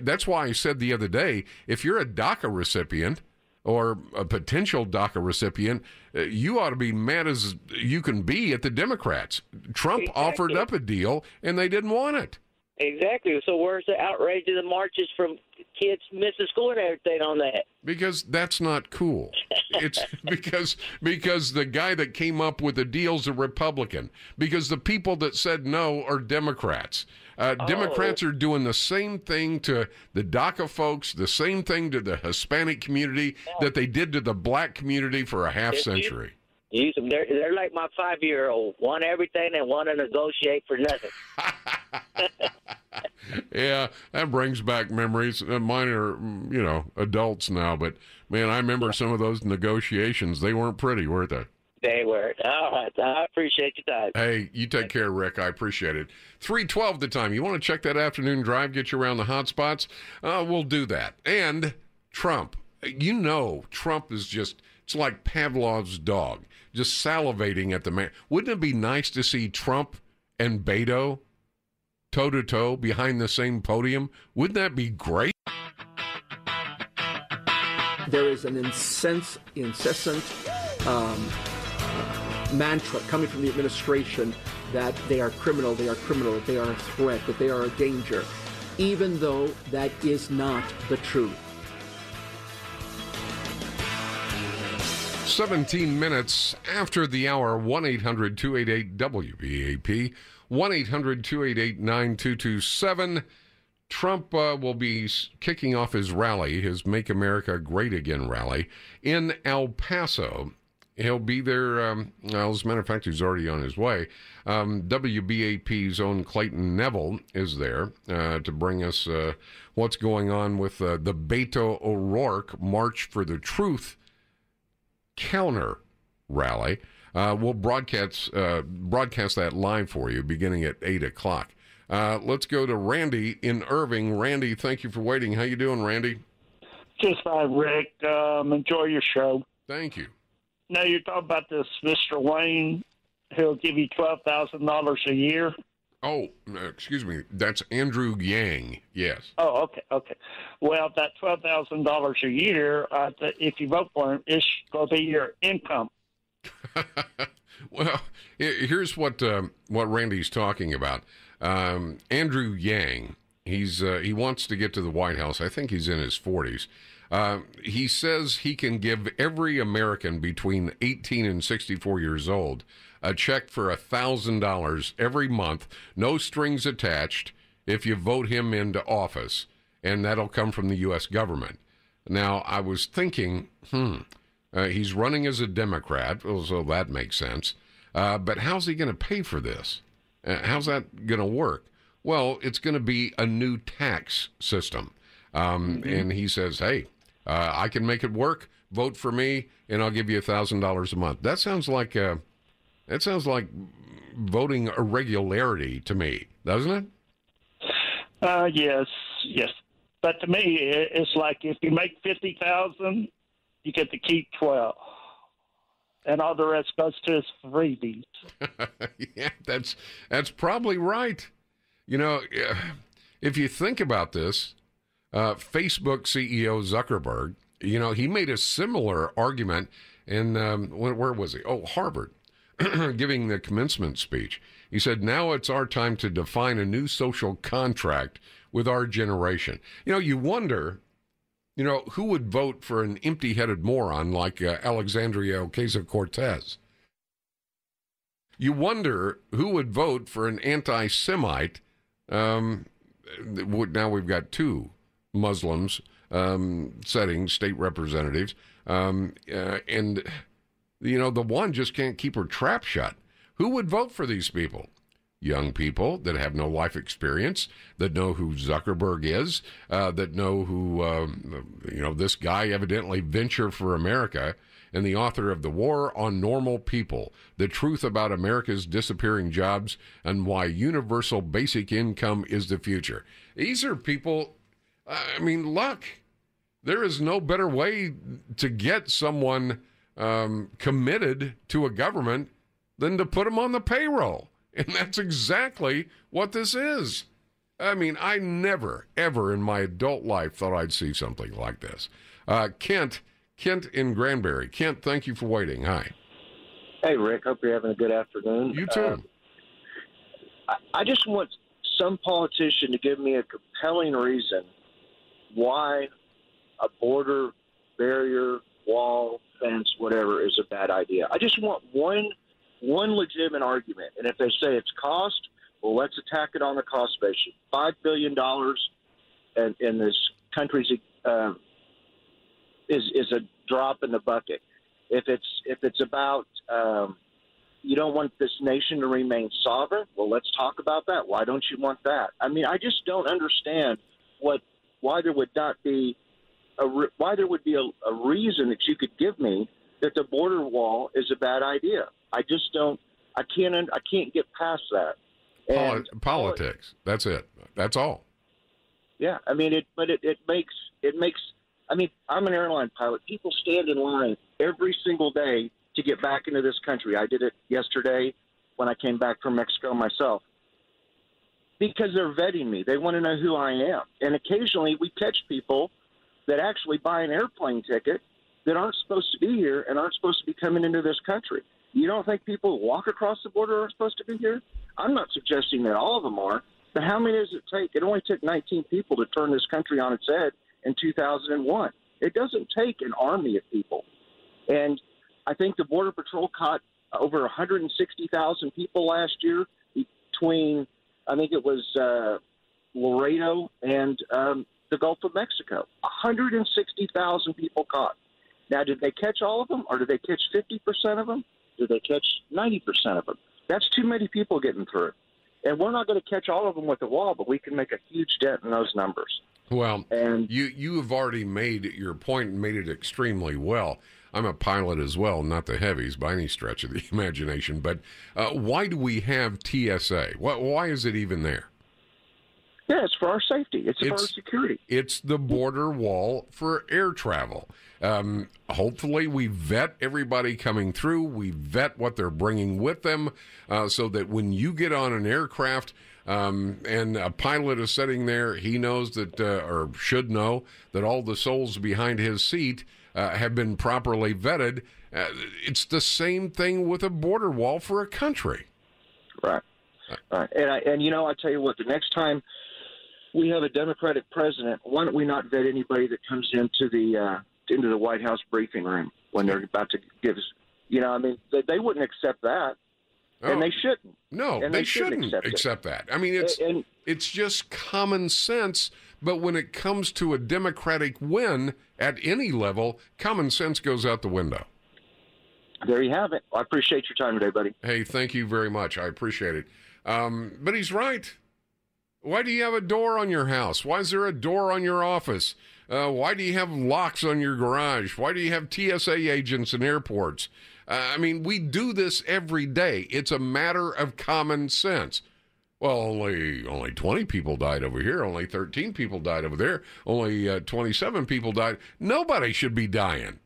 That's why I said the other day, if you're a DACA recipient or a potential DACA recipient, you ought to be mad as you can be at the Democrats. Trump offered up a deal, and they didn't want it. Exactly. So where's the outrage of the marches from kids missing school and everything on that? Because that's not cool. It's because the guy that came up with the deal's a Republican. Because the people that said no are Democrats. Democrats are doing the same thing to the DACA folks, the same thing to the Hispanic community that they did to the black community for a half century. They're like my 5-year-old. Want everything and want to negotiate for nothing. Yeah, that brings back memories. Mine are, adults now, but man, I remember some of those negotiations. They weren't pretty, were they? They were. All right. I appreciate your time. Hey, you take care, Rick. I appreciate it. 3:12 the time. You want to check that afternoon drive, get you around the hot spots? We'll do that. And Trump. Trump is just, it's like Pavlov's dog, just salivating at the man. Wouldn't it be nice to see Trump and Beto toe-to-toe behind the same podium? Wouldn't that be great? There is an incessant mantra coming from the administration that they are criminal, that they are a threat, that they are a danger, even though that is not the truth. 17 minutes after the hour, 1-800-288-WBAP, 1-800-288-9227. Trump will be kicking off his rally, his Make America Great Again rally, in El Paso. He'll be there, as a matter of fact, he's already on his way. WBAP's own Clayton Neville is there to bring us what's going on with the Beto O'Rourke March for the Truth counter rally. We'll broadcast that live for you beginning at 8 o'clock. Let's go to Randy in Irving. Randy, thank you for waiting. How you doing, Randy? Just fine, Rick. Enjoy your show. Thank you. Now, you're talking about this Mr. Wayne. He'll give you $12,000 a year. Oh, excuse me. That's Andrew Yang. Yes. Oh, okay. Well, that $12,000 a year, if you vote for him, it's going to be your income. Well, here's what Randy's talking about. Andrew Yang, he wants to get to the White House. I think he's in his 40s. He says he can give every American between 18 and 64 years old a check for $1,000 every month, no strings attached, if you vote him into office, and that'll come from the U.S. government. Now, I was thinking, he's running as a Democrat, so that makes sense. But how's he going to pay for this? How's that going to work? Well, it's going to be a new tax system. And he says, hey, I can make it work. Vote for me, and I'll give you $1,000 a month. That sounds like voting irregularity to me, doesn't it? Yes. But to me, it's like if you make $50,000, you get to keep 12, and all the rest goes to his freebies. Yeah, that's probably right. If you think about this, Facebook CEO Zuckerberg, he made a similar argument in where was he? Oh, Harvard. Giving the commencement speech. He said, now it's our time to define a new social contract with our generation. You wonder, who would vote for an empty-headed moron like Alexandria Ocasio-Cortez? You wonder who would vote for an anti-Semite. Now we've got two Muslims setting state representatives, and the one just can't keep her trap shut. Who would vote for these people? Young people that have no life experience, that know who Zuckerberg is, that know who, this guy, evidently Venture for America, and the author of The War on Normal People, The Truth About America's Disappearing Jobs and Why Universal Basic Income is the Future. These are people, look, there is no better way to get someone committed to a government than to put them on the payroll. And that's exactly what this is. I never, ever in my adult life thought I'd see something like this. Kent in Granbury. Kent, thank you for waiting. Hi. Hey, Rick. Hope you're having a good afternoon. You too. I just want some politician to give me a compelling reason why a border barrier, wall, fence, whatever, is a bad idea. I just want one legitimate argument. And if they say it's cost, well, let's attack it on the cost basis. $5 billion in this country's is a drop in the bucket. If it's about you don't want this nation to remain sovereign, well, let's talk about that. Why don't you want that? I mean, I just don't understand why there would be a reason that you could give me that the border wall is a bad idea. I just don't. I can't get past that. And politics. That's it. That's all. Yeah, I mean it makes. I mean, I'm an airline pilot. People stand in line every single day to get back into this country. I did it yesterday when I came back from Mexico myself. Because they're vetting me. They want to know who I am. And occasionally we catch people that actually buy an airplane ticket that aren't supposed to be here and aren't supposed to be coming into this country. You don't think people who walk across the border are supposed to be here? I'm not suggesting that all of them are, but how many does it take? It only took 19 people to turn this country on its head in 2001. It doesn't take an army of people. And I think the Border Patrol caught over 160,000 people last year between, I think it was Laredo and the Gulf of Mexico. 160,000 people caught. Now, did they catch all of them, or did they catch 50% of them? Did they catch 90% of them? That's too many people getting through. And we're not going to catch all of them with the wall, but we can make a huge dent in those numbers. Well, and you have already made your point and made it extremely well. I'm a pilot as well, not the heavies by any stretch of the imagination. But why do we have TSA? Why is it even there? Yeah, it's for our safety. It's for our security. It's the border wall for air travel. Hopefully we vet everybody coming through. We vet what they're bringing with them so that when you get on an aircraft and a pilot is sitting there, he knows that, or should know, that all the souls behind his seat have been properly vetted. It's the same thing with a border wall for a country. Right. Right. And you know, I tell you what, the next time we have a Democratic president, why don't we not vet anybody that comes into the White House briefing room when they're about to give us, you know, I mean, they wouldn't accept that. And they shouldn't. No, and they shouldn't accept that. I mean, it's just common sense. But when it comes to a Democratic win at any level, common sense goes out the window. There you have it. I appreciate your time today, buddy. Hey, thank you very much. I appreciate it. But he's right. Why do you have a door on your house? Why is there a door on your office? Why do you have locks on your garage? Why do you have TSA agents in airports? I mean, we do this every day. It's a matter of common sense. Well, only 20 people died over here. Only 13 people died over there. Only 27 people died. Nobody should be dying.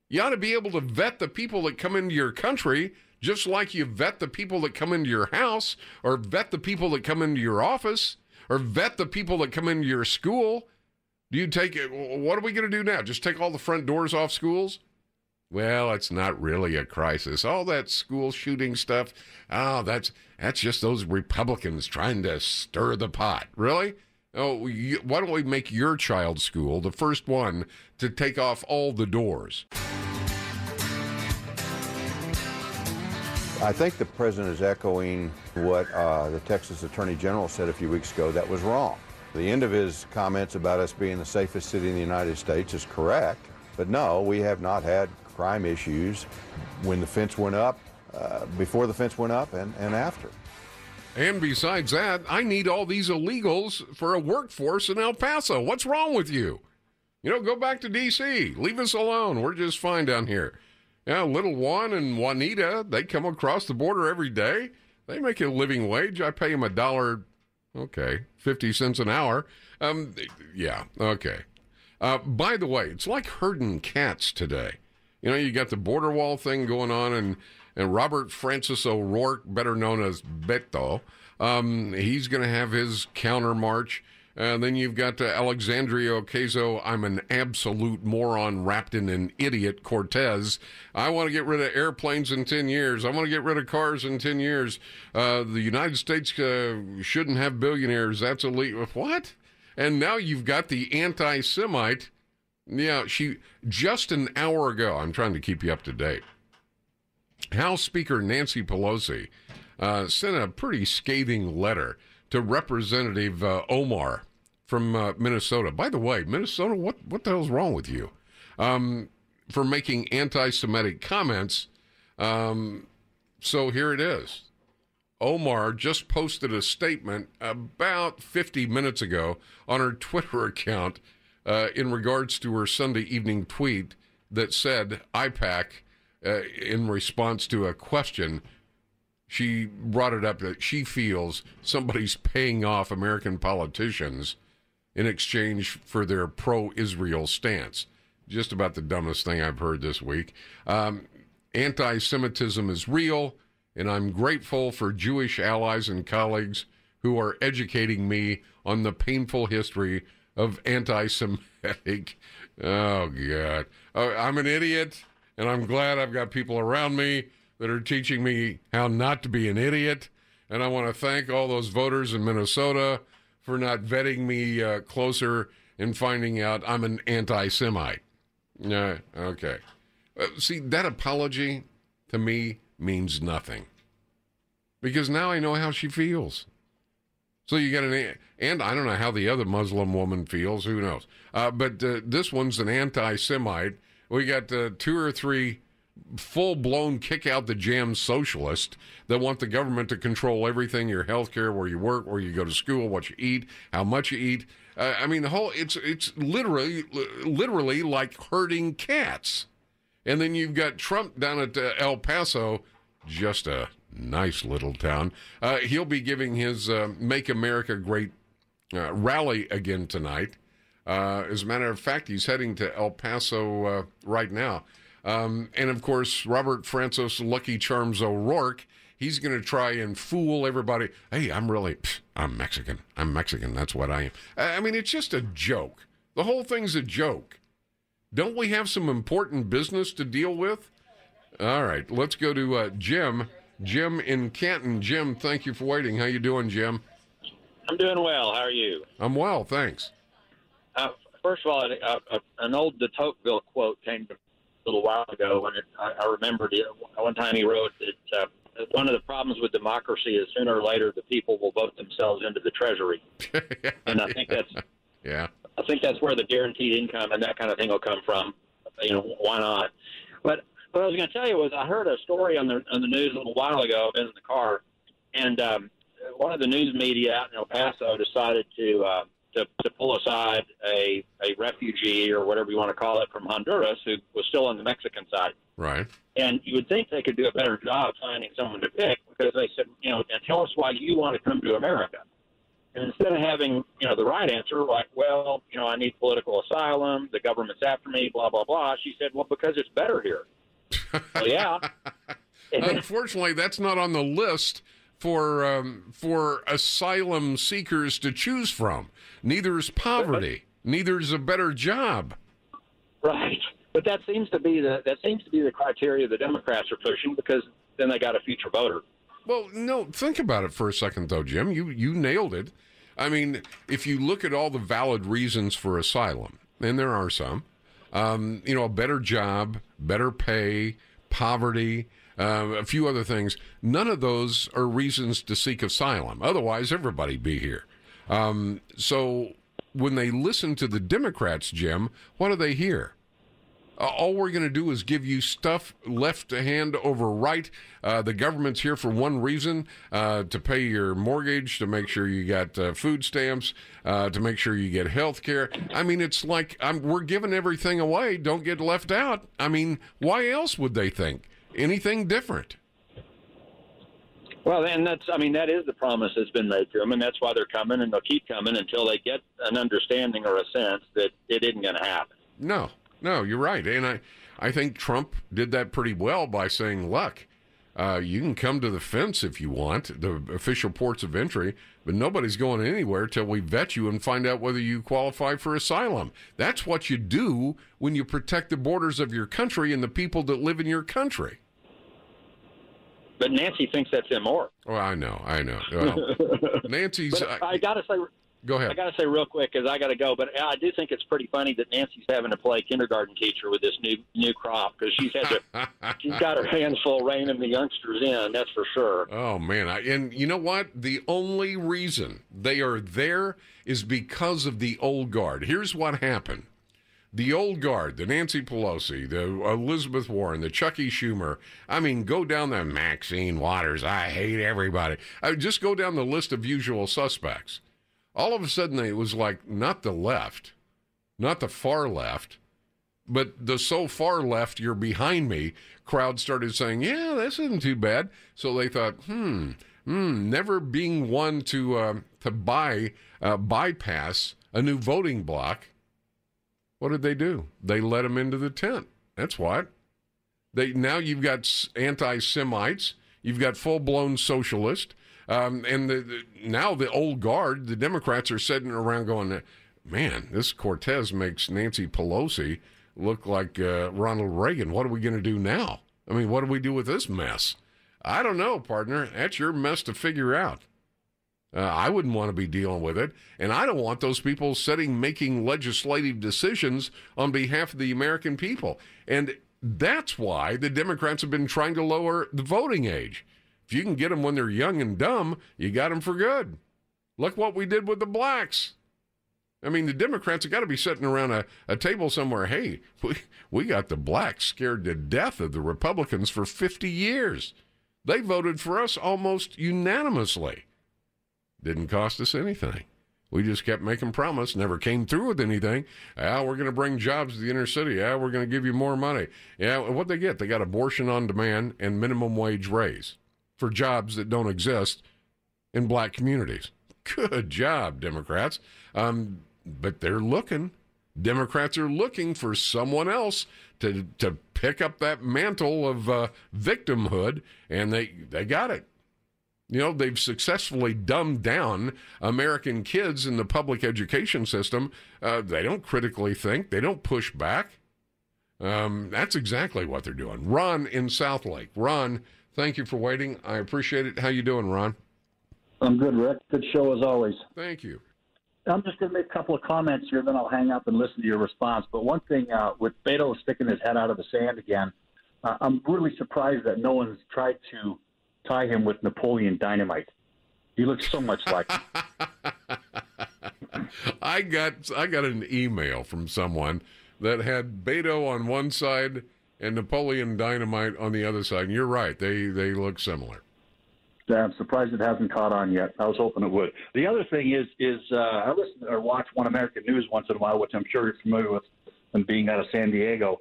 You ought to be able to vet the people that come into your country just like you vet the people that come into your house, or vet the people that come into your office, or vet the people that come into your school. Do you take it? What are we going to do now? Just take all the front doors off schools? Well, it's not really a crisis. All that school shooting stuff, that's just those Republicans trying to stir the pot. Really? Oh, why don't we make your child's school the first one to take off all the doors? I think the president is echoing what the Texas Attorney General said a few weeks ago that was wrong. The end of his comments about us being the safest city in the United States is correct, but no, we have not had crime issues when the fence went up, before the fence went up, and after. And besides that, I need all these illegals for a workforce in El Paso. What's wrong with you? You know, go back to D.C. Leave us alone. We're just fine down here. Yeah, little Juan and Juanita, they come across the border every day. They make a living wage. I pay them $1, 50 cents an hour. Yeah, okay. By the way, it's like herding cats today. You know, you got the border wall thing going on, and Robert Francis O'Rourke, better known as Beto, he's going to have his counter march. And then you've got Alexandria Ocasio, I'm an absolute moron wrapped in an idiot, Cortez. I want to get rid of airplanes in 10 years. I want to get rid of cars in 10 years. The United States shouldn't have billionaires. That's illegal. What? And now you've got the anti-Semite. Yeah, she just an hour ago, I'm trying to keep you up to date. House Speaker Nancy Pelosi sent a pretty scathing letter to Representative Omar from Minnesota. By the way, Minnesota, what the hell's wrong with you? For making anti-Semitic comments. So here it is. Omar just posted a statement about 50 minutes ago on her Twitter account in regards to her Sunday evening tweet that said IPAC in response to a question. She brought it up that she feels somebody's paying off American politicians in exchange for their pro-Israel stance. Just about the dumbest thing I've heard this week. Anti-Semitism is real, and I'm grateful for Jewish allies and colleagues who are educating me on the painful history of anti-Semitic. Oh, God. I'm an idiot, and I'm glad I've got people around me that are teaching me how not to be an idiot. And I want to thank all those voters in Minnesota for not vetting me closer and finding out I'm an anti-Semite. Okay. See, that apology to me means nothing. Because now I know how she feels. So you got and I don't know how the other Muslim woman feels. Who knows? But this one's an anti-Semite. We got 2 or 3 full-blown kick-out-the-jam socialists that want the government to control everything, your health care, where you work, where you go to school, what you eat, how much you eat. I mean, the whole it's literally like herding cats. And then you've got Trump down at El Paso, just a nice little town. He'll be giving his Make America Great rally again tonight. As a matter of fact, he's heading to El Paso right now. And, of course, Robert Francis Lucky Charms O'Rourke, he's going to try and fool everybody. Hey, I'm Mexican. I'm Mexican. That's what I am. I mean, it's just a joke. The whole thing's a joke. Don't we have some important business to deal with? All right, let's go to Jim. Jim in Canton. Jim, thank you for waiting. How you doing, Jim? I'm doing well. How are you? I'm well, thanks. First of all, an old de Tocqueville quote came to a little while ago, and I remembered it. One time he wrote that one of the problems with democracy is sooner or later the people will vote themselves into the treasury. And I think that's I think that's where the guaranteed income and that kind of thing will come from. You know, why not? But what I was going to tell you was I heard a story on the news a little while ago. I was in the car, and one of the news media out in El Paso decided to pull aside a refugee or whatever you want to call it from Honduras who was still on the Mexican side. Right. And you would think they could do a better job finding someone to pick because they said, you know, and tell us why you want to come to America. And instead of having, you know, the right answer, like, well, you know, I need political asylum, the government's after me, blah, blah, blah, she said, well, because it's better here. Well, yeah. Unfortunately, that's not on the list for asylum seekers to choose from. Neither is poverty. Neither is a better job. Right. But that seems to be the criteria the Democrats are pushing because then they got a future voter. Well, no, think about it for a second, though, Jim. You nailed it. I mean, if you look at all the valid reasons for asylum, and there are some, you know, a better job, better pay, poverty, a few other things, none of those are reasons to seek asylum. Otherwise, everybody'd be here. So when they listen to the Democrats, Jim, what do they hear? All we're going to do is give you stuff left to hand over right. The government's here for one reason, to pay your mortgage, to make sure you got food stamps, to make sure you get health care. I mean, it's like we're giving everything away. Don't get left out. I mean, why else would they think anything different? Well, and that is the promise that's been made to them, and that's why they're coming, and they'll keep coming until they get an understanding or a sense that it isn't going to happen. No, you're right. And I think Trump did that pretty well by saying, look, You can come to the fence if you want, the official ports of entry, but nobody's going anywhere till we vet you and find out whether you qualify for asylum. That's what you do when you protect the borders of your country and the people that live in your country. But Nancy thinks that's immoral. Oh, I know. Well, Nancy's... I got to say... Go ahead. I got to say real quick, because I got to go, but I do think it's pretty funny that Nancy's having to play kindergarten teacher with this new crop, because she's got her hands full reining the youngsters in, that's for sure. Oh, man. And you know what? The only reason they are there is because of the old guard. Here's what happened. The old guard, the Nancy Pelosi, the Elizabeth Warren, the Chucky Schumer, I mean, go down the Maxine Waters, I hate everybody. Just go down the list of usual suspects. All of a sudden, it was like not the left, not the far left, but the so far left, you're behind me crowd started saying, yeah, this isn't too bad. So they thought, never being one to bypass a new voting block. What did they do? They let them into the tent. That's what. Now you've got anti-Semites. You've got full-blown socialists. And now the old guard, the Democrats are sitting around going, man, this Cortez makes Nancy Pelosi look like Ronald Reagan. What are we going to do now? I mean, what do we do with this mess? I don't know, partner. That's your mess to figure out. I wouldn't want to be dealing with it. And I don't want those people making legislative decisions on behalf of the American people. And that's why the Democrats have been trying to lower the voting age. If you can get them when they're young and dumb, you got them for good. Look what we did with the blacks. I mean, the Democrats have got to be sitting around a table somewhere. Hey, we got the blacks scared to death of the Republicans for 50 years. They voted for us almost unanimously. Didn't cost us anything. We just kept making promises, never came through with anything. We're going to bring jobs to the inner city. We're going to give you more money. What'd they get? They got abortion on demand and minimum wage raise for jobs that don't exist in black communities. Good job, Democrats. But they're looking. Democrats are looking for someone else to pick up that mantle of victimhood, and they got it. You know, they've successfully dumbed down American kids in the public education system. They don't critically think. They don't push back. That's exactly what they're doing. Ron in Southlake. Ron, thank you for waiting. I appreciate it. How you doing, Ron? I'm good, Rick. Good show as always. Thank you. I'm just going to make a couple of comments here, then I'll hang up and listen to your response. But one thing, with Beto sticking his head out of the sand again, I'm really surprised that no one's tried to tie him with Napoleon Dynamite. He looks so much like him. I got an email from someone that had Beto on one side and Napoleon Dynamite on the other side. And you're right, they look similar. Yeah, I'm surprised it hasn't caught on yet. I was hoping it would. The other thing is I listen or watch One American News once in a while, which I'm sure you're familiar with, and being out of San Diego.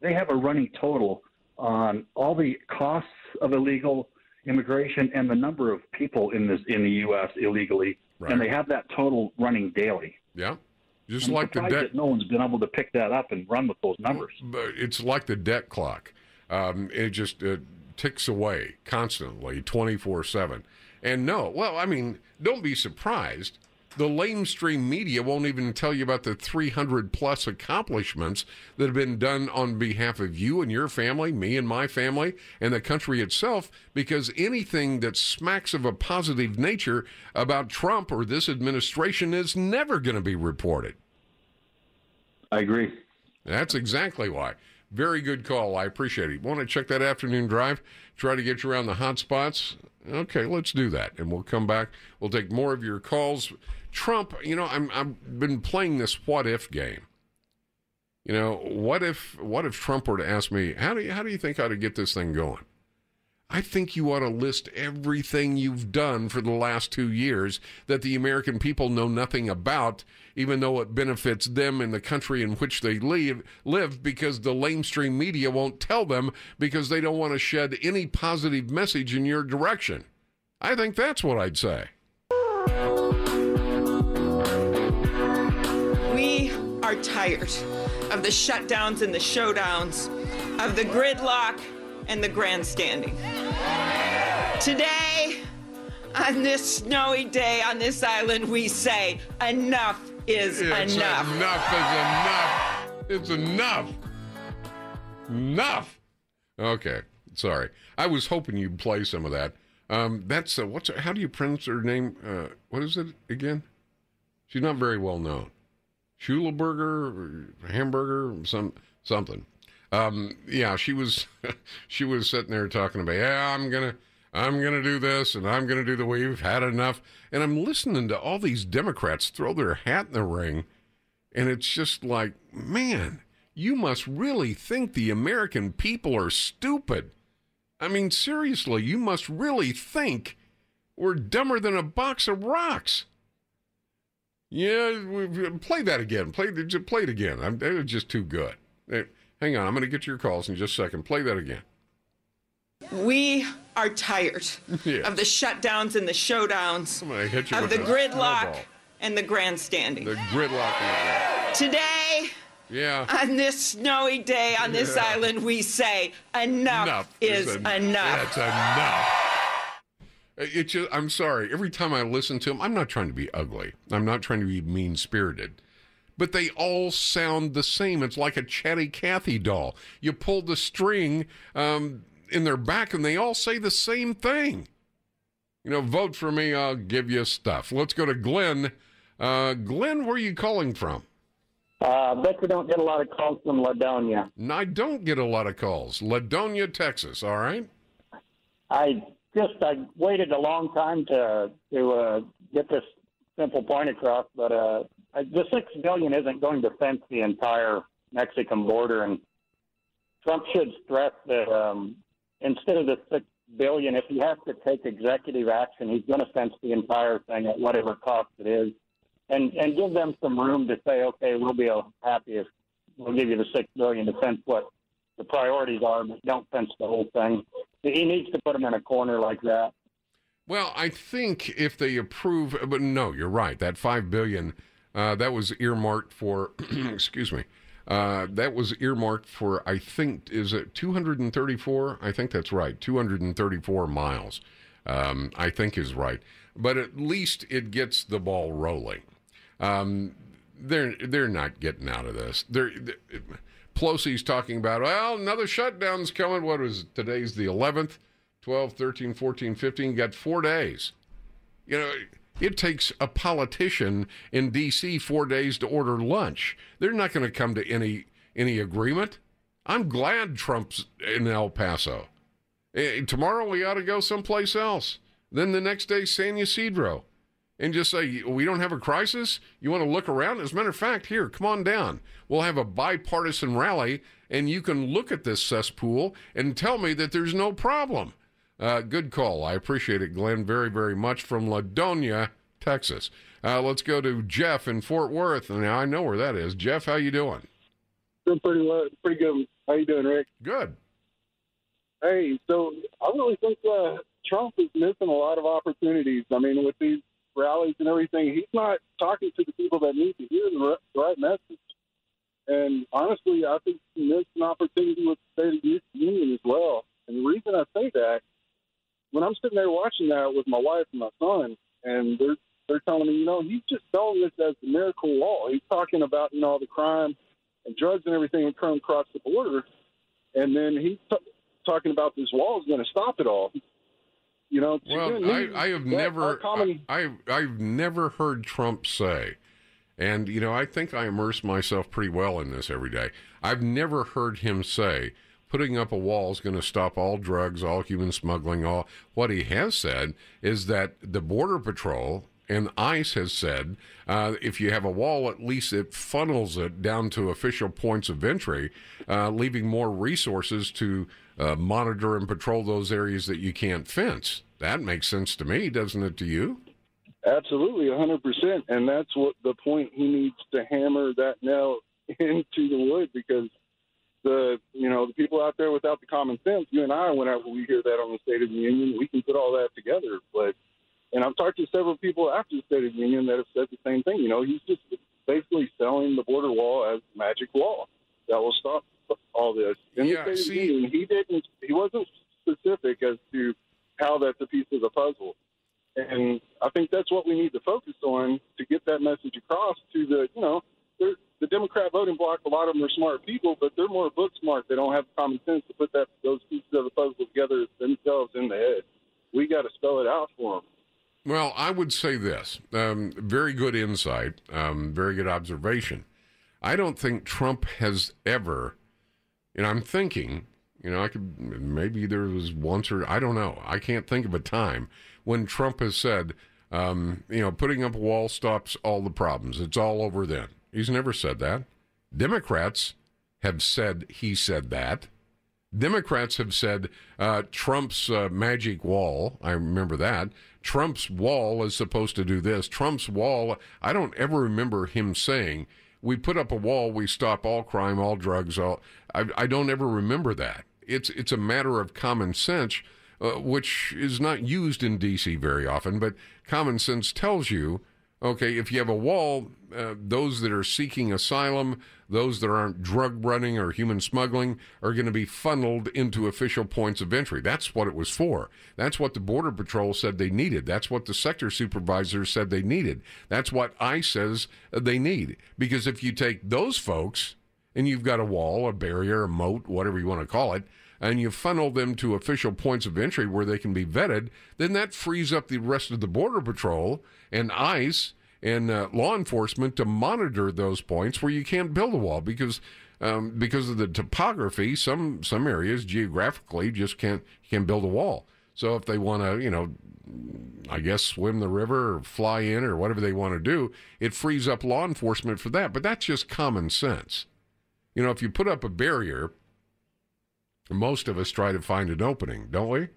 They have a running total on all the costs of illegal immigration and the number of people in the U.S. illegally, right. And they have that total running daily. Yeah, just I'm like the debt. That no one's been able to pick that up and run with those numbers. But it's like the debt clock. It just ticks away constantly, 24/7. And don't be surprised. The lamestream media won't even tell you about the 300-plus accomplishments that have been done on behalf of you and your family, me and my family, and the country itself, because anything that smacks of a positive nature about Trump or this administration is never going to be reported. I agree. That's exactly why. Very good call. I appreciate it. Want to check that afternoon drive? Try to get you around the hot spots? Okay, let's do that. And we'll come back. We'll take more of your calls. Trump, I've been playing this what-if game. What if Trump were to ask me, how do you think I ought to get this thing going? I think you ought to list everything you've done for the last 2 years that the American people know nothing about, even though it benefits them and the country in which they live, because the lamestream media won't tell them because they don't want to shed any positive message in your direction. I think that's what I'd say. We are tired of the shutdowns and the showdowns, of the gridlock and the grandstanding. Today, on this snowy day on this island, we say enough is enough. Enough is enough. It's enough. Enough. Okay, sorry. I was hoping you'd play some of that. That's how do you pronounce her name? What is it again? She's not very well known. Schuleberger or Hamburger, something. Yeah, she was sitting there talking about, yeah, I'm gonna do this and I'm gonna do the we've had enough. And I'm listening to all these Democrats throw their hat in the ring, and it's just like, man, you must really think the American people are stupid. I mean, seriously, you must really think we're dumber than a box of rocks. Yeah, play that again. Play it again. It was just too good. Hang on, I'm going to get your calls in just a second. Play that again. We are tired of the shutdowns and the showdowns, of the gridlock and the grandstanding. The gridlock and the Today, on this snowy day on this island, we say enough is enough. That's enough. I'm sorry. Every time I listen to them, I'm not trying to be ugly. I'm not trying to be mean-spirited. But they all sound the same. It's like a Chatty Cathy doll. You pull the string in their back, and they all say the same thing. You know, vote for me, I'll give you stuff. Let's go to Glenn. Glenn, where are you calling from? Bet we don't get a lot of calls from Ladonia. No, I don't get a lot of calls. Ladonia, Texas, all right? I waited a long time to get this simple point across, but the $6 billion isn't going to fence the entire Mexican border, and Trump should stress that instead of the $6 billion, if he has to take executive action, he's going to fence the entire thing at whatever cost it is, and give them some room to say, okay, we'll be happy if we'll give you the $6 billion to fence what the priorities are, but don't fence the whole thing. He needs to put them in a corner like that. Well, I think if they approve, but no, you're right. That $5 billion, that was earmarked for, excuse me, that was earmarked for, I think, is it 234? I think that's right, 234 miles, I think is right. But at least it gets the ball rolling. They're not getting out of this. Pelosi's talking about, well, another shutdown's coming. What was it? Today's the 11th, 12, 13, 14, 15. Got 4 days. You know, it takes a politician in D.C. 4 days to order lunch. They're not going to come to any agreement. I'm glad Trump's in El Paso. Tomorrow we ought to go someplace else. Then the next day, San Ysidro. And just say, we don't have a crisis? You want to look around? As a matter of fact, here, come on down. We'll have a bipartisan rally, and you can look at this cesspool and tell me that there's no problem. Good call. I appreciate it, Glenn, very, very much from Ladonia, Texas. Let's go to Jeff in Fort Worth. Now, I know where that is. Jeff, how you doing? Doing pretty good. How you doing, Rick? Good. Hey, so I really think Trump is missing a lot of opportunities. I mean, with these rallies and everything, he's not talking to the people that need to hear the right message. And honestly, I think he missed an opportunity with the State of the Union as well. And the reason I say that, when I'm sitting there watching that with my wife and my son, and they're telling me, he's just selling this as the miracle wall. He's talking about, all the crime and drugs and everything that come across the border, and then he's talking about this wall is going to stop it all. Well, I've never heard Trump say, and, I think I immerse myself pretty well in this every day. I've never heard him say putting up a wall is going to stop all drugs, all human smuggling, all. What he has said is that the Border Patrol and ICE has said if you have a wall, at least it funnels it down to official points of entry, leaving more resources to monitor and patrol those areas that you can't fence. That makes sense to me, doesn't it to you? Absolutely, 100%. And that's what the point he needs to hammer that nail into the wood, because the people out there without the common sense, you and I, whenever we hear that on the State of the Union, we can put all that together. And I've talked to several people after the State of the Union that have said the same thing. He's just basically selling the border wall as magic wall that will stop all this. In the State of the Union, he wasn't specific as to how that's a piece of the puzzle. And I think that's what we need to focus on to get that message across to the Democrat voting bloc. A lot of them are smart people, but they're more book smart. They don't have common sense to put those pieces of the puzzle together themselves in the head. We got to spell it out for them. Well, I would say this. Very good insight, very good observation. I don't think Trump has ever, and I'm thinking, maybe there was once or, I don't know. I can't think of a time when Trump has said, putting up a wall stops all the problems. It's all over then. He's never said that. Democrats have said he said that. Democrats have said Trump's magic wall, I remember that. Trump's wall is supposed to do this. Trump's wall, I don't ever remember him saying, we put up a wall, we stop all crime, all drugs, I don't ever remember that. It's a matter of common sense, which is not used in D.C. very often, but common sense tells you, okay, if you have a wall, those that are seeking asylum, those that aren't drug running or human smuggling are going to be funneled into official points of entry. That's what it was for. That's what the Border Patrol said they needed. That's what the sector supervisors said they needed. That's what ICE says they need. Because if you take those folks and you've got a wall, a barrier, a moat, whatever you want to call it, and you funnel them to official points of entry where they can be vetted, then that frees up the rest of the Border Patrol and ICE and law enforcement to monitor those points where you can't build a wall because of the topography. Some areas geographically just can't build a wall. So if they want to, I guess swim the river or fly in or whatever they want to do, it frees up law enforcement for that. But that's just common sense. If you put up a barrier, most of us try to find an opening, don't we?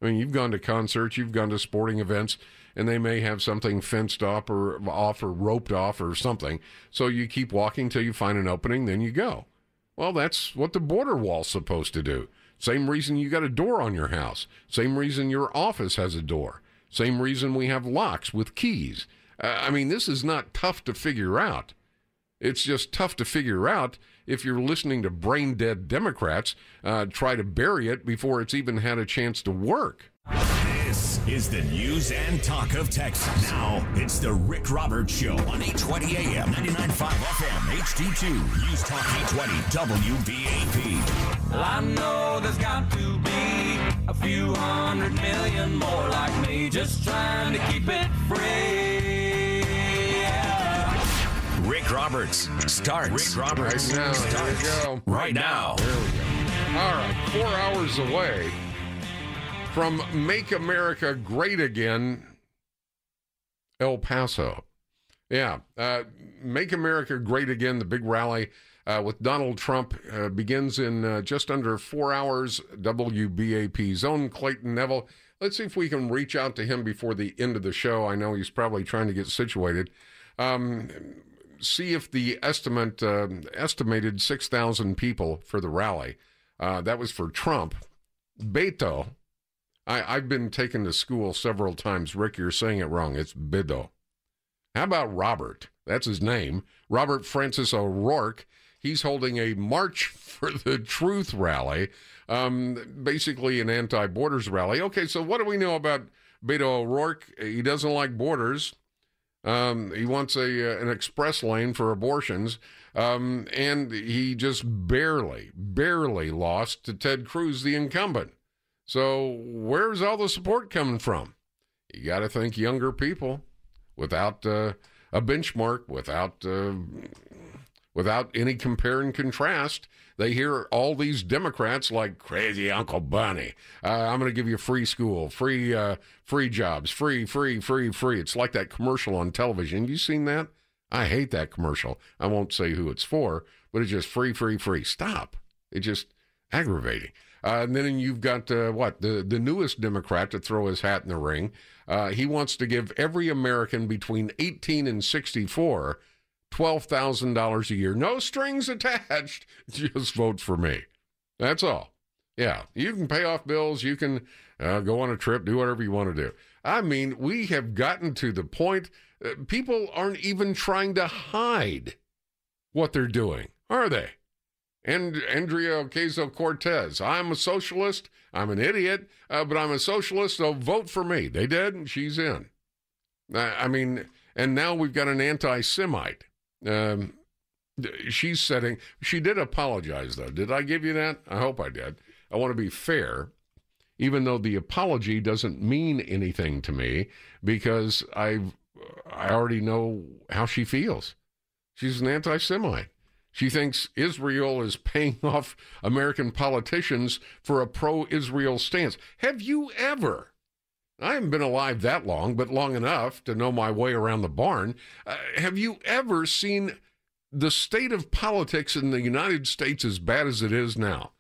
I mean, you've gone to concerts, you've gone to sporting events, and they may have something fenced off or roped off or something. So you keep walking till you find an opening, then you go. Well, that's what the border wall's supposed to do. Same reason you got a door on your house. Same reason your office has a door. Same reason we have locks with keys. This is not tough to figure out. It's just tough to figure out if you're listening to brain-dead Democrats try to bury it before it's even had a chance to work. This is the news and talk of Texas. Now, it's the Rick Roberts Show on 820 AM, 99.5 FM, HD2, News Talk 820, WBAP. Well, I know there's got to be a few 100 million more like me, just trying to keep it free. Yeah. Rick Roberts starts. Rick Roberts right now. starts. Here we go. Right now. There we go. All right, 4 hours away from Make America Great Again, El Paso. Yeah, Make America Great Again, the big rally with Donald Trump begins in just under 4 hours. WBAP's own Clayton Neville. Let's see if we can reach out to him before the end of the show. I know he's probably trying to get situated. See if the estimated 6,000 people for the rally. That was for Trump. Beto. I've been taken to school several times. Rick, you're saying it wrong. It's Beto. How about Robert? That's his name. Robert Francis O'Rourke. He's holding a March for the Truth rally, basically an anti-borders rally. Okay, so what do we know about Beto O'Rourke? He doesn't like borders. He wants an express lane for abortions, and he just barely lost to Ted Cruz, the incumbent. So where's all the support coming from? You got to think younger people without a benchmark, without any compare and contrast. They hear all these Democrats like crazy Uncle Bunny. I'm going to give you free school, free jobs, free. It's like that commercial on television. You seen that? I hate that commercial. I won't say who it's for, but it's just free. Stop. It's just aggravating. And then you've got, the newest Democrat to throw his hat in the ring. He wants to give every American between 18 and 64 $12,000 a year. No strings attached. Just vote for me. That's all. Yeah, you can pay off bills. You can go on a trip, do whatever you want to do. I mean, we have gotten to the point people aren't even trying to hide what they're doing, are they? And Andrea Ocasio-Cortez. I'm a socialist. I'm an idiot, but I'm a socialist, so vote for me. They did, and she's in. I mean, and now we've got an anti-Semite. She did apologize, though. Did I give you that? I hope I did. I want to be fair, even though the apology doesn't mean anything to me, because I already know how she feels. She's an anti-Semite. She thinks Israel is paying off American politicians for a pro-Israel stance. Have you ever? I haven't been alive that long, but long enough to know my way around the barn. Have you ever seen the state of politics in the United States as bad as it is now?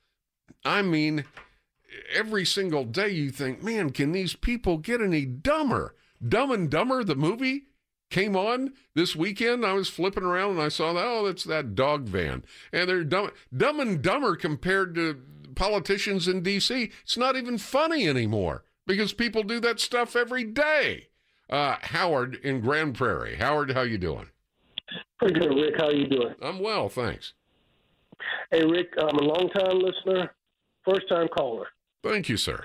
I mean, every single day you think, man, can these people get any dumber? Dumb and Dumber, the movie, came on this weekend. I was flipping around and I saw that, oh, that's that dog van. And they're dumb and dumber compared to politicians in D.C. It's not even funny anymore because people do that stuff every day. Howard in Grand Prairie. Howard, how you doing? Pretty good, Rick. How you doing? I'm well, thanks. Hey, Rick, I'm a long-time listener, first-time caller. Thank you, sir.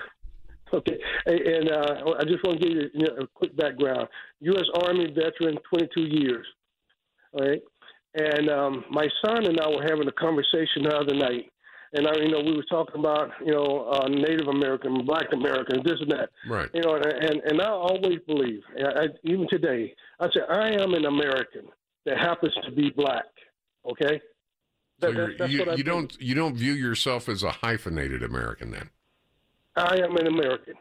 Okay, and I just want to give you a quick background. U.S. Army veteran, 22 years, all right? And my son and I were having a conversation the other night, and we were talking about, Native American, Black American, this and that. Right. And I always believe, even today, I say I am an American that happens to be black, okay? So you don't view yourself as a hyphenated American then? I am an American.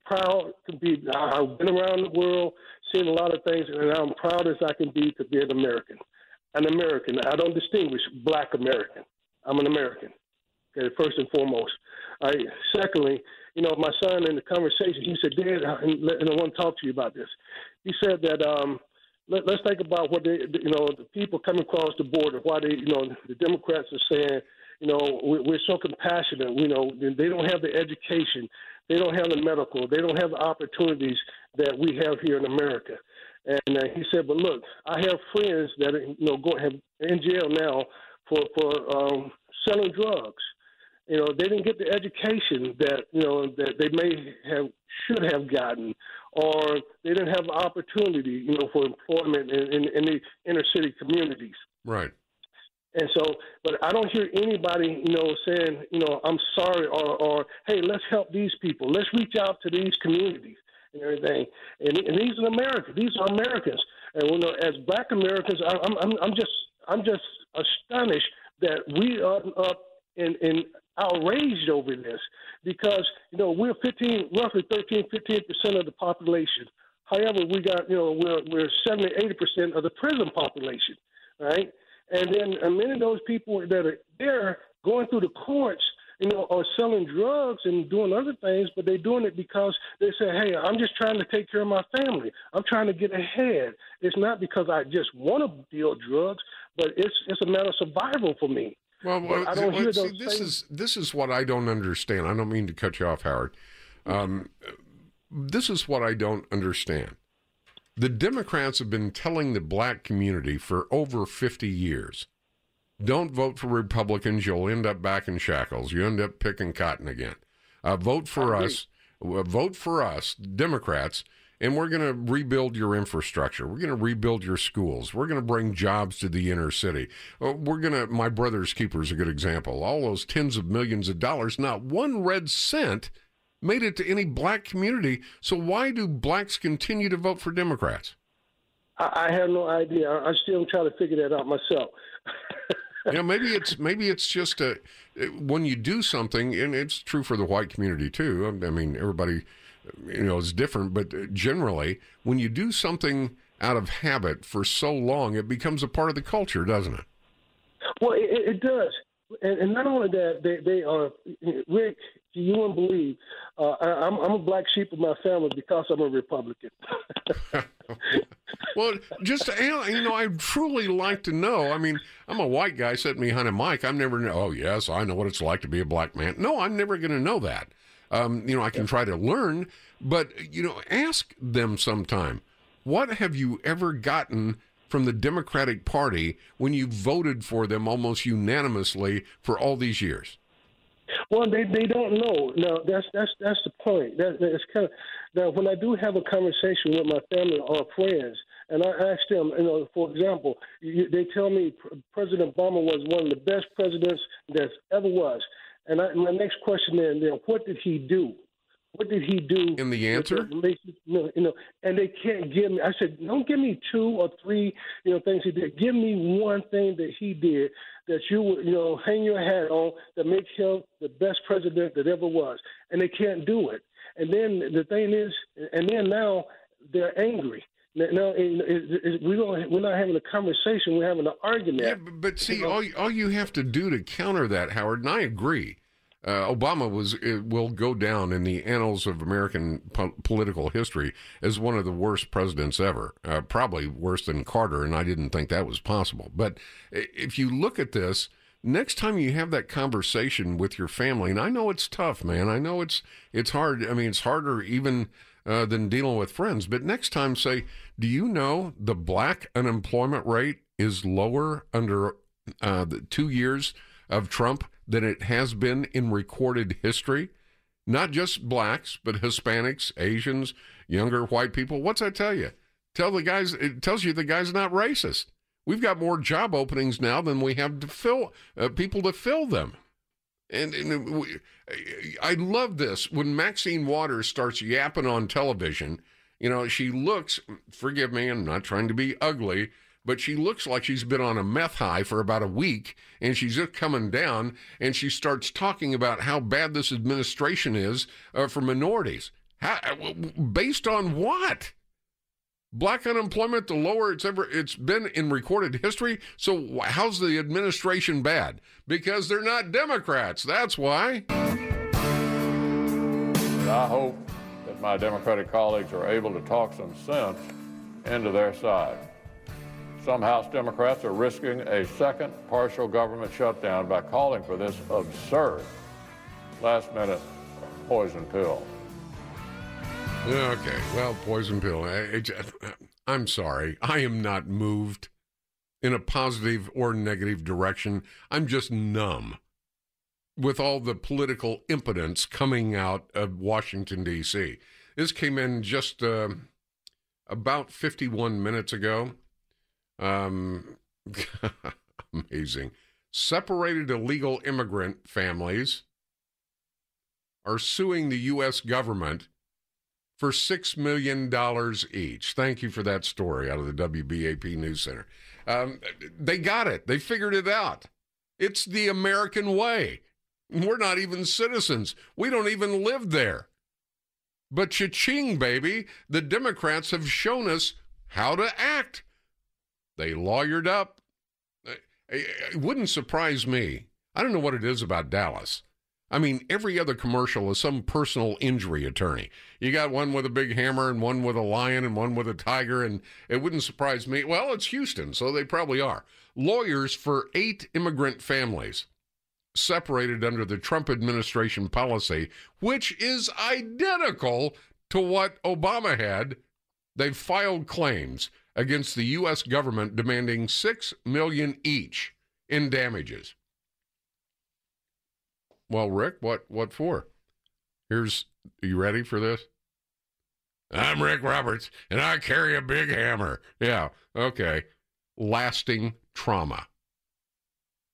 Proud to be. I've been around the world, seen a lot of things, and I'm proud as I can be to be an American. An American. I don't distinguish Black American. I'm an American. Okay, first and foremost. Secondly, my son in the conversation, he said, Dad, I want to talk to you about this. He said that let's think about what the people coming across the border, why the Democrats are saying, we're so compassionate. They don't have the education. They don't have the medical. They don't have the opportunities that we have here in America. And he said, but look, I have friends that have in jail now for selling drugs. They didn't get the education that that they should have gotten, or they didn't have the opportunity for employment in the inner city communities. Right. And so, but I don't hear anybody, saying, I'm sorry, or hey, let's help these people. Let's reach out to these communities and everything. And these are Americans. These are Americans. And as Black Americans, I'm just astonished that we are up in outraged over this because we're roughly 15% of the population. However, we got we're 70-80% of the prison population, right? And then many of those people that are there going through the courts, are selling drugs and doing other things, but they're doing it because they say, hey, I'm just trying to take care of my family. I'm trying to get ahead. It's not because I just want to deal drugs, but it's a matter of survival for me. Well, I don't hear those this is what I don't understand. I don't mean to cut you off, Howard. This is what I don't understand. The Democrats have been telling the black community for over 50 years, don't vote for Republicans, you'll end up back in shackles. You end up picking cotton again. Vote for us, Democrats, and we're going to rebuild your infrastructure. We're going to rebuild your schools. We're going to bring jobs to the inner city. My Brother's Keeper is a good example. All those tens of millions of dollars, not one red cent made it to any black community. So why do blacks continue to vote for Democrats? I have no idea. I'm still trying to figure that out myself. Maybe it's just when you do something, and it's true for the white community too. I mean, everybody, is different, but generally, when you do something out of habit for so long, it becomes a part of the culture, doesn't it? Well, it does. And not only that, they are, Rick, you wouldn't believe, I'm a black sheep of my family because I'm a Republican. Well, I'd truly like to know. I mean, I'm a white guy sitting behind a mic. I'm never know, oh, yes, I know what it's like to be a black man. No, I'm never going to know that. I can try to learn, but, ask them sometime, what have you ever gotten from the Democratic Party when you voted for them almost unanimously for all these years? Well, they don't know. No, that's the point. That's kind of now. When I do have a conversation with my family or friends, and I ask them, for example, they tell me President Obama was one of the best presidents that ever was. And my next question then, what did he do? What did he do? In the answer? And they can't give me. I said, don't give me 2 or 3, things he did. Give me one thing that he did that you would, hang your hat on that makes him the best president that ever was. And they can't do it. And then the thing is, now they're angry. No, we're not having a conversation. We're having an argument. Yeah, but see, all you have to do to counter that, Howard, and I agree, Obama will go down in the annals of American political history as one of the worst presidents ever, probably worse than Carter, and I didn't think that was possible. But if you look at this, next time you have that conversation with your family, and I know it's tough, man. I know it's hard. I mean, it's harder even than dealing with friends. But next time, say, do you know the black unemployment rate is lower under the 2 years of Trump than it has been in recorded history? Not just blacks, but Hispanics, Asians, younger white people. What's that tell you? It tells you the guy's not racist. We've got more job openings now than we have to fill people to fill them. And I love this. When Maxine Waters starts yapping on television, she looks, forgive me, I'm not trying to be ugly, but she looks like she's been on a meth high for about a week, and she's just coming down, and she starts talking about how bad this administration is for minorities. Based on what? Black unemployment, the lower it's been in recorded history. So how's the administration bad? Because they're not Democrats. That's why. I hope that my Democratic colleagues are able to talk some sense into their side. Some House Democrats are risking a second partial government shutdown by calling for this absurd last-minute poison pill. Okay, well, poison pill. I'm sorry. I am not moved in a positive or negative direction. I'm just numb with all the political impotence coming out of Washington, D.C. This came in just about 51 minutes ago. Amazing. Separated illegal immigrant families are suing the U.S. government for $6 million each. Thank you for that story out of the WBAP News Center. They got it. They figured it out. It's the American way. We're not even citizens. We don't even live there. But cha-ching, baby, the Democrats have shown us how to act. They lawyered up. It wouldn't surprise me. I don't know what it is about Dallas. I mean, every other commercial is some personal injury attorney. You got one with a big hammer and one with a lion and one with a tiger, and it wouldn't surprise me. Well, it's Houston, so they probably are. Lawyers for 8 immigrant families separated under the Trump administration policy, which is identical to what Obama had. They've filed claims against the U.S. government demanding $6 million each in damages. Well, Rick, what for? Are you ready for this? I'm Rick Roberts, and I carry a big hammer. Yeah, okay. Lasting trauma.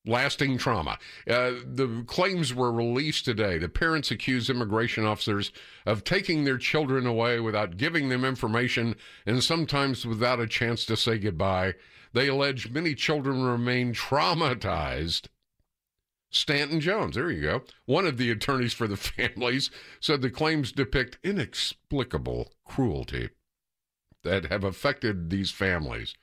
Lasting trauma. The claims were released today. The parents accuse immigration officers of taking their children away without giving them information and sometimes without a chance to say goodbye. They allege many children remain traumatized. Stanton Jones, there you go. One of the attorneys for the families said the claims depict inexplicable cruelty that have affected these families.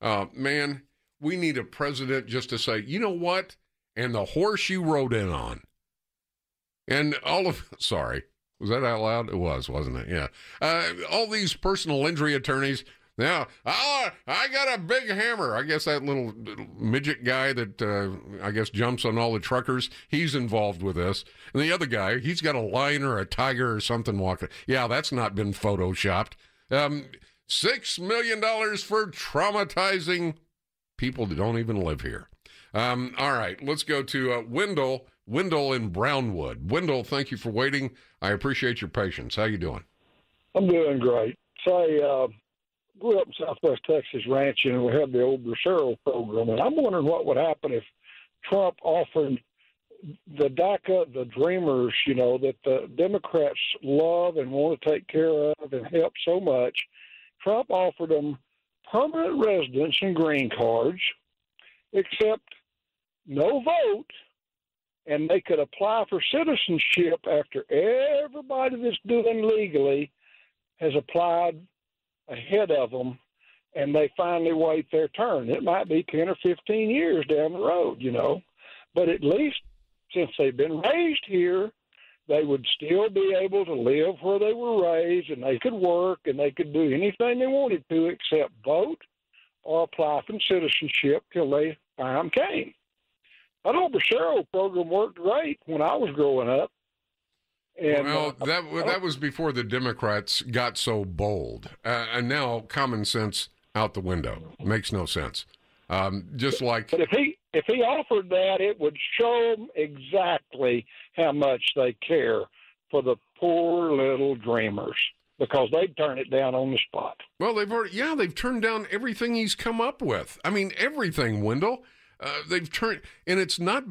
Man, we need a president just to say, you know what? And the horse you rode in on. And sorry, was that out loud? It was, wasn't it? Yeah. All these personal injury attorneys. Now, I got a big hammer. I guess that little midget guy that I guess jumps on all the truckers, he's involved with this. And the other guy, he's got a lion or a tiger or something walking. Yeah, that's not been photoshopped. $6 million for traumatizing people that don't even live here. All right, let's go to Wendell in Brownwood. Wendell, thank you for waiting. I appreciate your patience. How you doing? I'm doing great. Say, grew up in Southwest Texas ranching, and we had the old Bracero program, and I'm wondering what would happen if Trump offered the DACA, the dreamers, that the Democrats love and want to take care of and help so much. Trump offered them permanent residence and green cards, except no vote, and they could apply for citizenship after everybody that's doing legally has applied ahead of them, and they finally wait their turn. It might be 10 or 15 years down the road, but at least since they've been raised here, they would still be able to live where they were raised, and they could work, and they could do anything they wanted to except vote or apply for citizenship till their time came. That old Bracero program worked great when I was growing up. And, that was before the Democrats got so bold. And now common sense out the window. Makes no sense. Just like... But if he offered that, it would show them exactly how much they care for the poor little dreamers, because they'd turn it down on the spot. Well, they've turned down everything he's come up with. I mean, everything, Wendell. They've turned, and it's not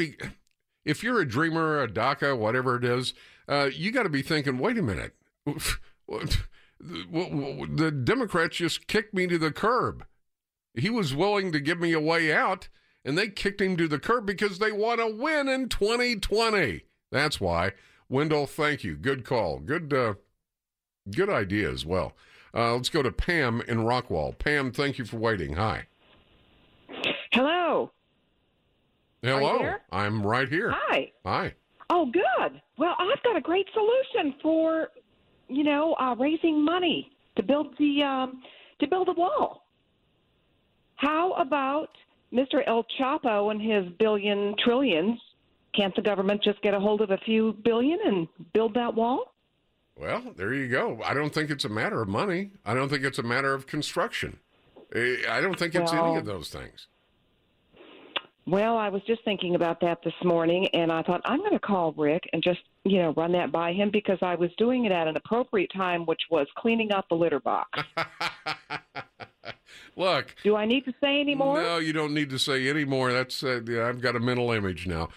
if you're a dreamer, a DACA, whatever it is, you got to be thinking, wait a minute, the Democrats just kicked me to the curb. He was willing to give me a way out, and they kicked him to the curb because they want to win in 2020. That's why. Wendell, thank you. Good call. Good idea as well. Let's go to Pam in Rockwall. Pam, thank you for waiting. Hi. Hello. Hello. I'm right here. Hi. Hi. Oh, good. Well, I've got a great solution for, raising money to build the wall. How about Mr. El Chapo and his billion trillions? Can't the government just get a hold of a few billion and build that wall? Well, there you go. I don't think it's a matter of money. I don't think it's a matter of construction. I don't think it's any of those things. Well, I was just thinking about that this morning, and I thought I'm going to call Rick and just, run that by him, because I was doing it at an appropriate time, which was cleaning out the litter box. Look. Do I need to say any more? No, you don't need to say any more. That's I've got a mental image now.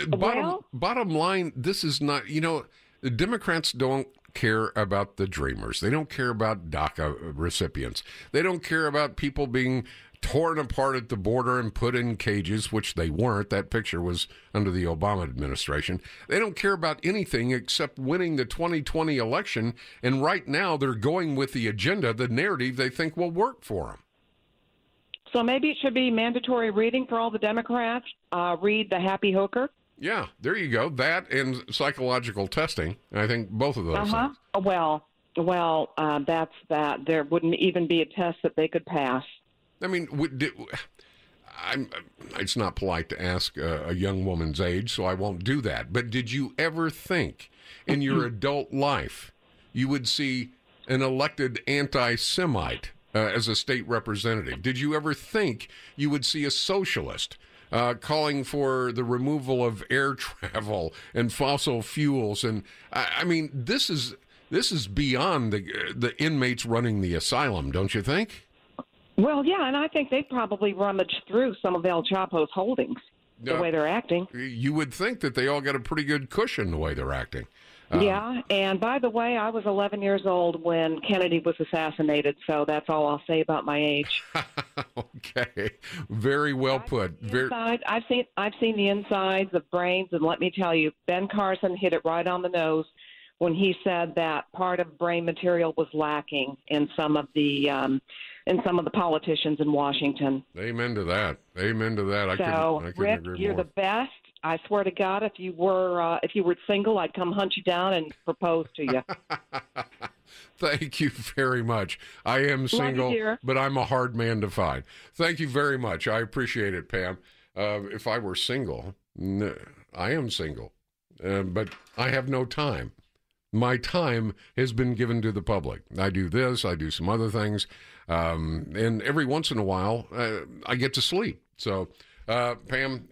Bottom line, this is not, the Democrats don't care about the dreamers. They don't care about DACA recipients. They don't care about people being torn apart at the border and put in cages, which they weren't. That picture was under the Obama administration. They don't care about anything except winning the 2020 election, and right now they're going with the agenda, the narrative they think will work for them. So maybe it should be mandatory reading for all the Democrats. Read The Happy Hooker. Yeah, there you go. That and psychological testing. I think both of those things. Well, that's that. There wouldn't even be a test that they could pass. I mean, it's not polite to ask a young woman's age, so I won't do that. But did you ever think in your adult life you would see an elected anti-Semite as a state representative? Did you ever think you would see a socialist calling for the removal of air travel and fossil fuels? And I mean, this is beyond the inmates running the asylum, don't you think? Well, yeah, and I think they probably rummaged through some of El Chapo's holdings, the way they're acting. You would think that they all got a pretty good cushion the way they're acting. Yeah, and by the way, I was 11 years old when Kennedy was assassinated, so that's all I'll say about my age. Okay, very well put. I've seen the insides of brains, and let me tell you, Ben Carson hit it right on the nose when he said that part of brain material was lacking in some of the politicians in Washington. Amen to that. Amen to that. I couldn't Rick, agree you're more. the best. I swear to God, if you were single, I'd come hunt you down and propose to you. Thank you very much. I am single, but I'm a hard man to find. Thank you very much. I appreciate it, Pam. If I were single, I am single, but I have no time. My time has been given to the public. I do this, I do some other things, and every once in a while, I get to sleep. So, Pam,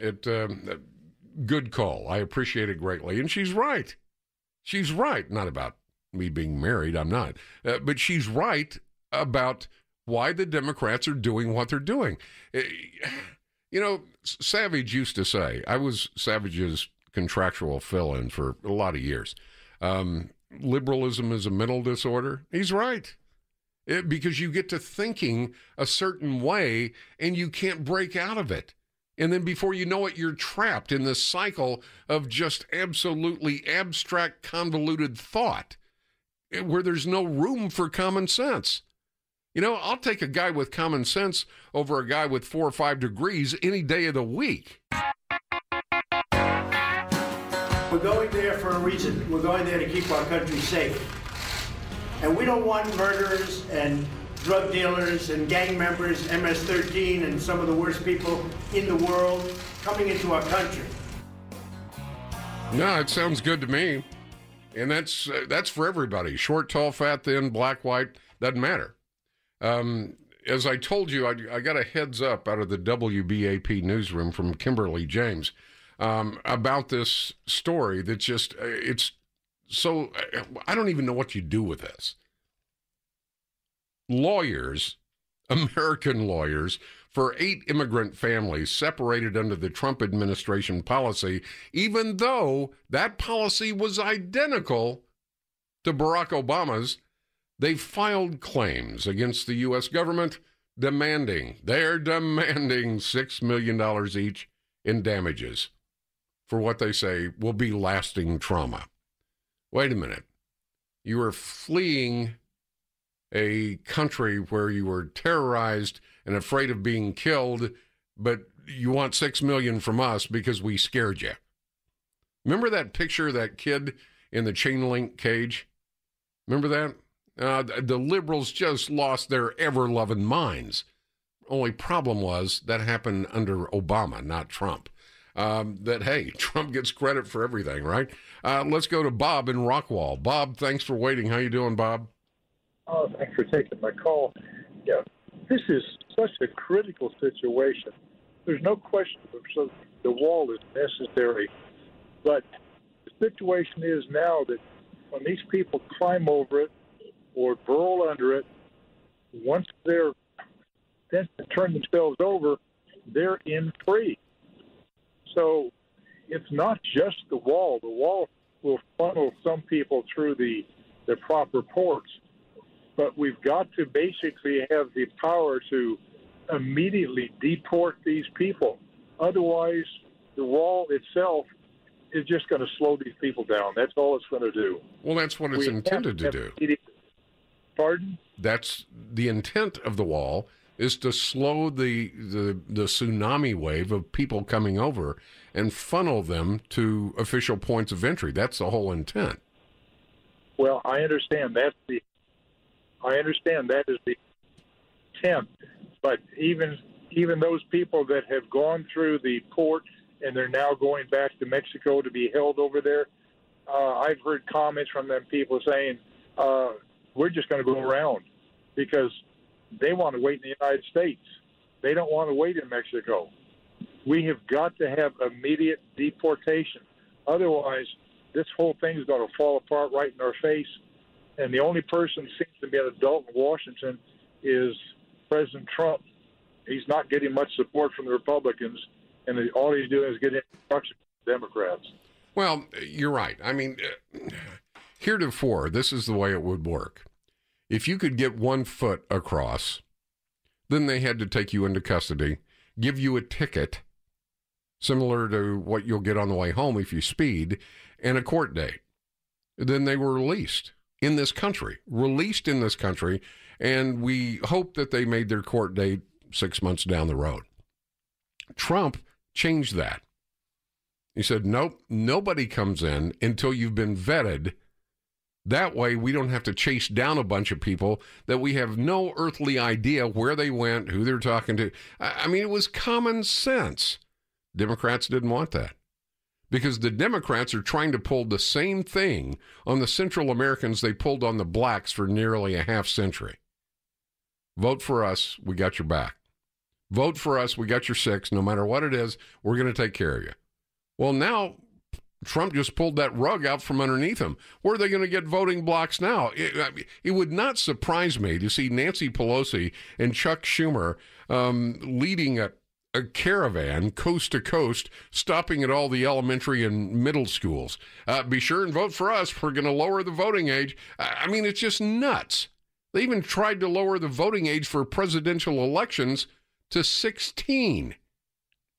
good call. I appreciate it greatly. And she's right. She's right. Not about me being married. I'm not. But she's right about why the Democrats are doing what they're doing. You know, Savage used to say, I was Savage's contractual fill-in for a lot of years. Liberalism is a mental disorder. He's right. Because you get to thinking a certain way and you can't break out of it. And then before you know it, you're trapped in this cycle of just absolutely abstract, convoluted thought where there's no room for common sense. You know, I'll take a guy with common sense over a guy with 4 or 5 degrees any day of the week. We're going there for a reason. We're going there to keep our country safe. And we don't want murderers and drug dealers and gang members, MS-13 and some of the worst people in the world coming into our country. No, it sounds good to me. And that's for everybody. Short, tall, fat, thin, black, white, doesn't matter. As I told you, I got a heads up out of the WBAP newsroom from Kimberly James about this story that just, it's so, I don't even know what you do with this. Lawyers, American lawyers, for 8 immigrant families separated under the Trump administration policy, even though that policy was identical to Barack Obama's, they filed claims against the U.S. government they're demanding $6 million each in damages for what they say will be lasting trauma. Wait a minute. You are fleeing a country where you were terrorized and afraid of being killed, but you want $6 million from us because we scared you. Remember that picture of that kid in the chain link cage? Remember that? The liberals just lost their ever-loving minds. Only problem was that happened under Obama, not Trump. Hey, Trump gets credit for everything, right? Let's go to Bob in Rockwall. Bob, thanks for waiting. How you doing, Bob? Oh, thanks for taking my call. Yeah, this is such a critical situation. There's no question the wall is necessary, but the situation is now that when these people climb over it or burrow under it, once they're then turn themselves over, they're in free. So it's not just the wall. The wall will funnel some people through the proper ports, but we've got to basically have the power to immediately deport these people. Otherwise, the wall itself is just going to slow these people down. That's all it's going to do. Well, that's what it's intended to do. Pardon? That's the intent of the wall, is to slow the tsunami wave of people coming over and funnel them to official points of entry. That's the whole intent. Well, I understand that is the intent, but even those people that have gone through the port and they're now going back to Mexico to be held over there, I've heard comments from them people saying, we're just going to go around because they want to wait in the United States. They don't want to wait in Mexico. We have got to have immediate deportation. Otherwise, this whole thing is going to fall apart right in our face. And the only person who seems to be an adult in Washington is President Trump. He's not getting much support from the Republicans, and all he's doing is getting instructions from the Democrats. Well, you're right. I mean, heretofore, this is the way it would work. If you could get 1 foot across, then they had to take you into custody, give you a ticket, similar to what you'll get on the way home if you speed, and a court date. Then they were released in this country, and we hope that they made their court date 6 months down the road. Trump changed that. He said, nope, nobody comes in until you've been vetted. That way, we don't have to chase down a bunch of people that we have no earthly idea where they went, who they're talking to. I mean, it was common sense. Democrats didn't want that. because the Democrats are trying to pull the same thing on the Central Americans they pulled on the blacks for nearly a half century. Vote for us, we got your back. Vote for us, we got your six. No matter what it is, we're going to take care of you. Well, now Trump just pulled that rug out from underneath him. Where are they going to get voting blocks now? It would not surprise me to see Nancy Pelosi and Chuck Schumer leading a caravan coast to coast, stopping at all the elementary and middle schools. Be sure and vote for us. We're going to lower the voting age. I mean, it's just nuts. They even tried to lower the voting age for presidential elections to 16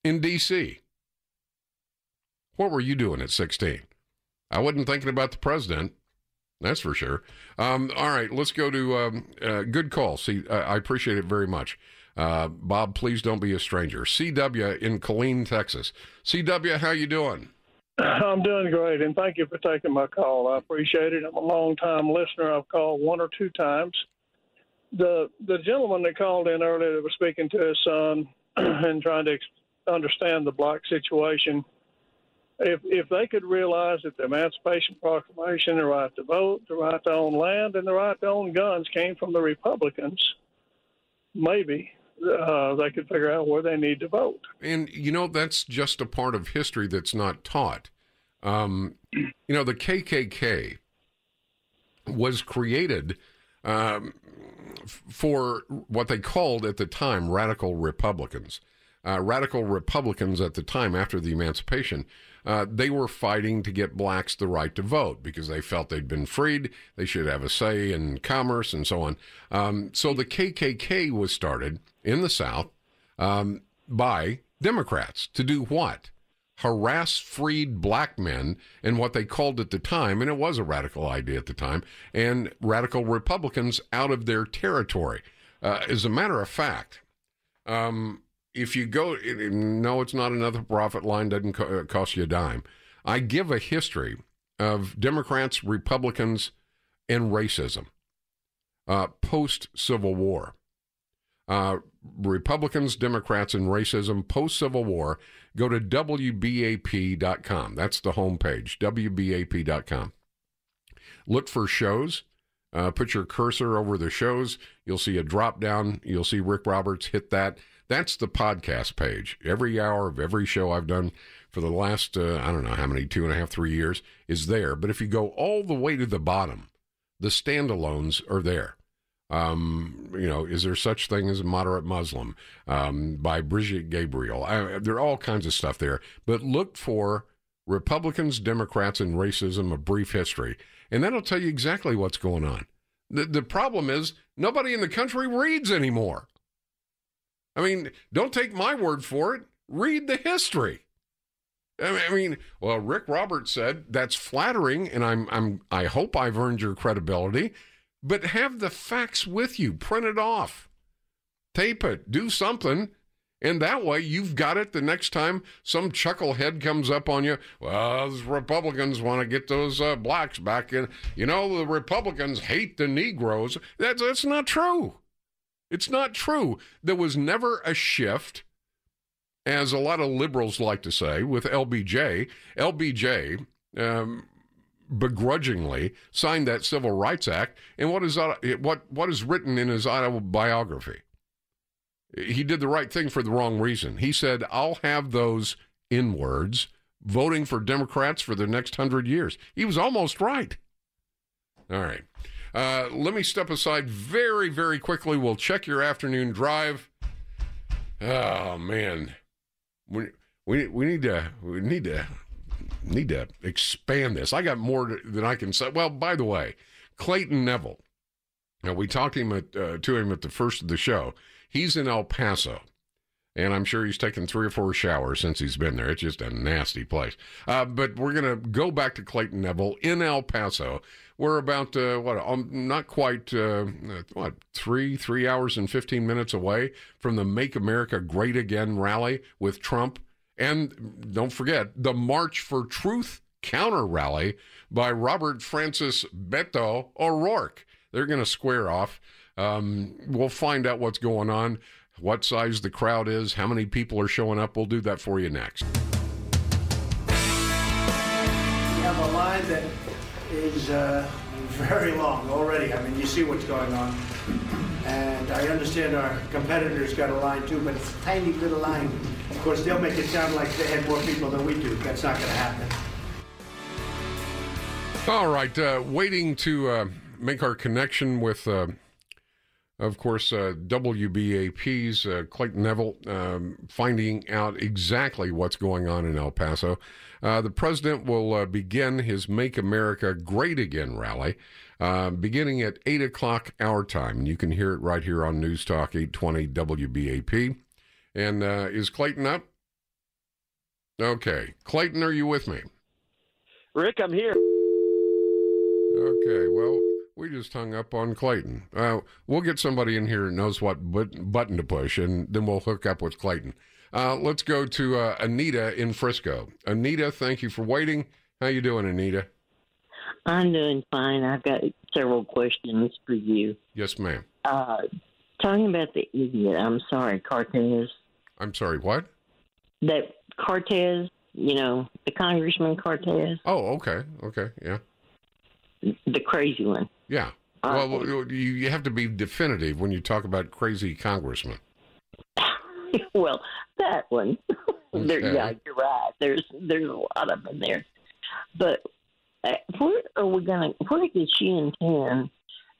in D.C. What were you doing at 16? I wasn't thinking about the president. That's for sure. All right, let's go to good call. See, I appreciate it very much. Bob, please don't be a stranger. CW in Killeen, Texas. CW, how you doing? I'm doing great, and thank you for taking my call. I appreciate it. I'm a long-time listener. I've called one or two times. The gentleman that called in earlier that was speaking to his son and trying to understand the black situation, if they could realize that the Emancipation Proclamation, the right to vote, the right to own land, and the right to own guns came from the Republicans, maybe they could figure out where they need to vote. And, you know, that's just a part of history that's not taught. You know, the KKK was created for what they called at the time radical Republicans. Radical Republicans at the time, after the Emancipation, they were fighting to get blacks the right to vote because they felt they'd been freed. They should have a say in commerce and so on. So the KKK was started in the South by Democrats to do what? Harass freed black men and what they called at the time, and it was a radical idea at the time, and radical Republicans out of their territory. As a matter of fact, if you go, no, it's not another profit line, doesn't cost you a dime. I give a history of Democrats, Republicans, and racism post-Civil War. Republicans, Democrats, and racism post-Civil War. Go to WBAP.com. That's the homepage, WBAP.com. Look for shows. Put your cursor over the shows. You'll see a drop down. You'll see Rick Roberts. Hit that. That's the podcast page. Every hour of every show I've done for the last, I don't know how many, 2.5, 3 years is there. But if you go all the way to the bottom, the standalones are there. You know, is there such thing as a moderate Muslim? By Brigitte Gabriel. There are all kinds of stuff there. But look for Republicans, Democrats, and Racism, A Brief History. And that'll tell you exactly what's going on. The problem is nobody in the country reads anymore. I mean, don't take my word for it. Read the history. I mean, well, Rick Roberts said that's flattering, and I hope I've earned your credibility. But have the facts with you. Print it off. Tape it. Do something. And that way you've got it the next time some chucklehead comes up on you. Well, those Republicans want to get those blacks back in. You know, the Republicans hate the Negroes. That's not true. It's not true. There was never a shift, as a lot of liberals like to say, with LBJ. LBJ begrudgingly signed that Civil Rights Act, and what is written in his autobiography? He did the right thing for the wrong reason. He said, I'll have those N-words voting for Democrats for the next 100 years. He was almost right. All right. Let me step aside very, very quickly. We'll check your afternoon drive. Oh, man. We need to expand this. I got more than I can say. Well, by the way, Clayton Neville. Now, we talked to him at the first of the show. He's in El Paso, and I'm sure he's taken 3 or 4 showers since he's been there. It's just a nasty place. But we're going to go back to Clayton Neville in El Paso. We're about, not quite, 3 hours and 15 minutes away from the Make America Great Again rally with Trump. And don't forget, the March for Truth counter rally by Robert Francis Beto O'Rourke. They're going to square off. We'll find out what's going on, what size the crowd is, how many people are showing up. We'll do that for you next. line that is very long already. I mean, you see what's going on. And I understand our competitors got a line too, but it's a tiny little line. Of course, they'll make it sound like they had more people than we do. That's not going to happen. All right, waiting to make our connection with, of course, WBAP's Clayton Neville, finding out exactly what's going on in El Paso. The president will begin his Make America Great Again rally beginning at 8 o'clock our time. And you can hear it right here on News Talk 820 WBAP. And is Clayton up? Okay. Clayton, are you with me? Rick, I'm here. Okay, well, we just hung up on Clayton. We'll get somebody in here who knows what button to push, and then we'll hook up with Clayton. Let's go to Anita in Frisco. Anita, thank you for waiting. How you doing, Anita? I'm doing fine. I've got several questions for you. Yes, ma'am. Talking about the idiot, I'm sorry, Cortez. I'm sorry, what? That Cortez, the Congressman Cortez. Oh, okay, yeah. The crazy one. Yeah. Well, you have to be definitive when you talk about crazy congressmen. Well, that one. Okay. Yeah, you're right. There's a lot of them there. But where does she intend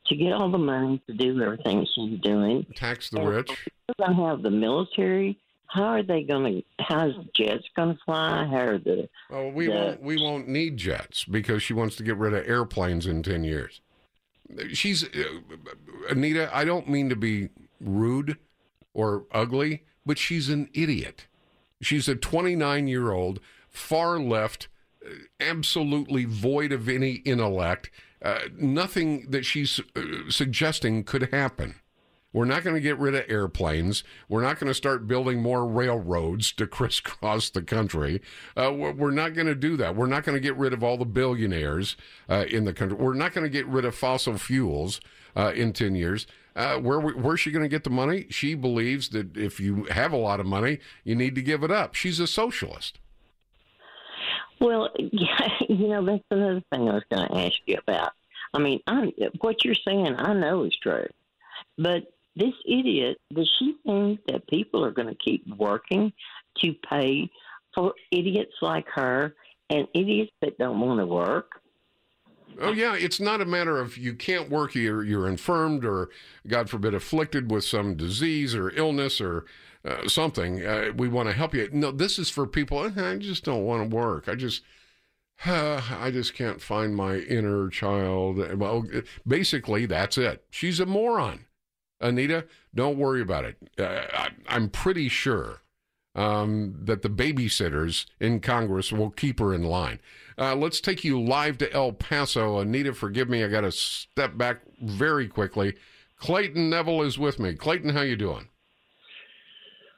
to get all the money to do everything she's doing? Tax the rich. She doesn't have the military. How are they going to? How's jets going to fly? How are the? Oh, we won't need jets because she wants to get rid of airplanes in 10 years. She's Anita. I don't mean to be rude or ugly, but she's an idiot. She's a 29-year-old, far left, absolutely void of any intellect. Nothing that she's suggesting could happen. We're not going to get rid of airplanes. We're not going to start building more railroads to crisscross the country. We're not going to do that. We're not going to get rid of all the billionaires in the country. We're not going to get rid of fossil fuels in 10 years. Where's she going to get the money? She believes that if you have a lot of money, you need to give it up. She's a socialist. Well, yeah, that's another thing I was going to ask you about. I mean, what you're saying, I know is true. But this idiot, does she think that people are going to keep working to pay for idiots like her and idiots that don't want to work? Oh, yeah, it's not a matter of you can't work, you're infirmed or, God forbid, afflicted with some disease or illness or something. We want to help you. No, this is for people, I just don't want to work. I just can't find my inner child. Well, basically, that's it. She's a moron. Anita, don't worry about it. I'm pretty sure that the babysitters in Congress will keep her in line. Let's take you live to El Paso. Anita, forgive me, I got to step back very quickly. Clayton Neville is with me. Clayton, how you doing?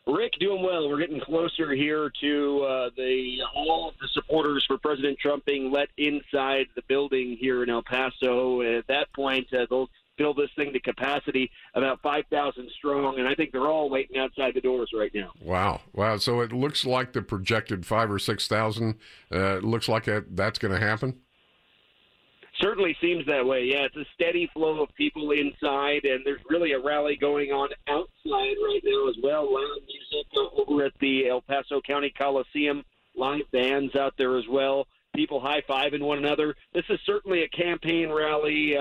Rick, doing well. We're getting closer here to all of the supporters for President Trump being let inside the building here in El Paso. At that point, they'll fill this thing to capacity, about 5,000 strong, and I think they're all waiting outside the doors right now. Wow. So it looks like the projected 5,000 or 6,000. Looks like that's going to happen. Certainly seems that way. Yeah, it's a steady flow of people inside, and there's really a rally going on outside right now as well. Loud music over at the El Paso County Coliseum. Live bands out there as well. People high-fiving one another. This is certainly a campaign rally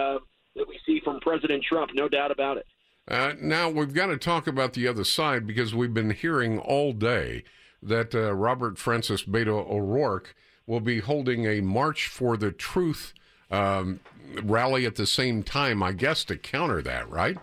that we see from President Trump, no doubt about it. Now, we've got to talk about the other side because we've been hearing all day that Robert Francis Beto O'Rourke will be holding a March for the Truth rally at the same time, I guess, to counter that, right?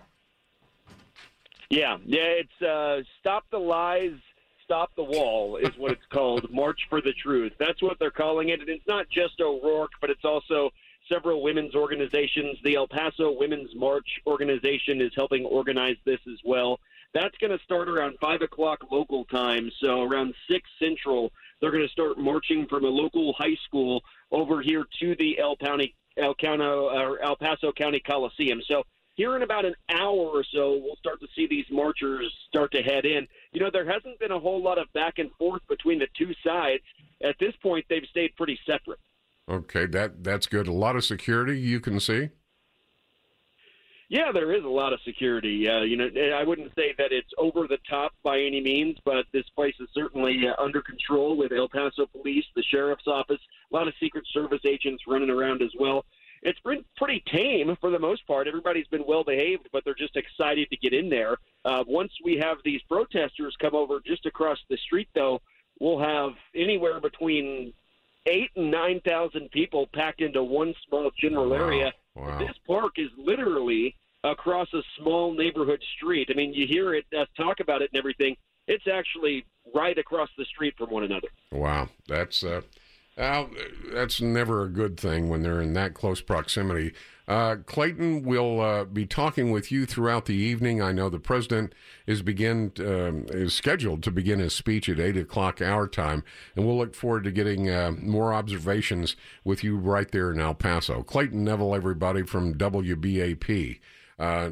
Yeah, it's Stop the Lies, Stop the Wall is what it's called, March for the Truth. That's what they're calling it, and it's not just O'Rourke, but it's also several women's organizations. The El Paso Women's March organization is helping organize this as well. That's going to start around 5 o'clock local time, so around 6 Central, they're going to start marching from a local high school over here to the El Paso County Coliseum. So here in about an hour or so, we'll start to see these marchers start to head in. There hasn't been a whole lot of back and forth between the two sides. At this point, they've stayed pretty separate. Okay, that's good. A lot of security you can see? Yeah, there is a lot of security. I wouldn't say that it's over the top by any means, but this place is certainly under control with El Paso Police, the Sheriff's Office, a lot of Secret Service agents running around as well. It's been pretty tame for the most part. Everybody's been well behaved, but they're just excited to get in there. Once we have these protesters come over just across the street, though, we'll have anywhere between 8,000 and 9,000 people packed into one small general area. Wow. This park is literally across a small neighborhood street. I mean, you hear it, talk about it and everything. It's actually right across the street from one another. Wow, that's never a good thing when they're in that close proximity. Clayton, we'll be talking with you throughout the evening. I know the president is scheduled to begin his speech at 8 o'clock our time, and we'll look forward to getting more observations with you right there in El Paso. Clayton Neville, everybody, from WBAP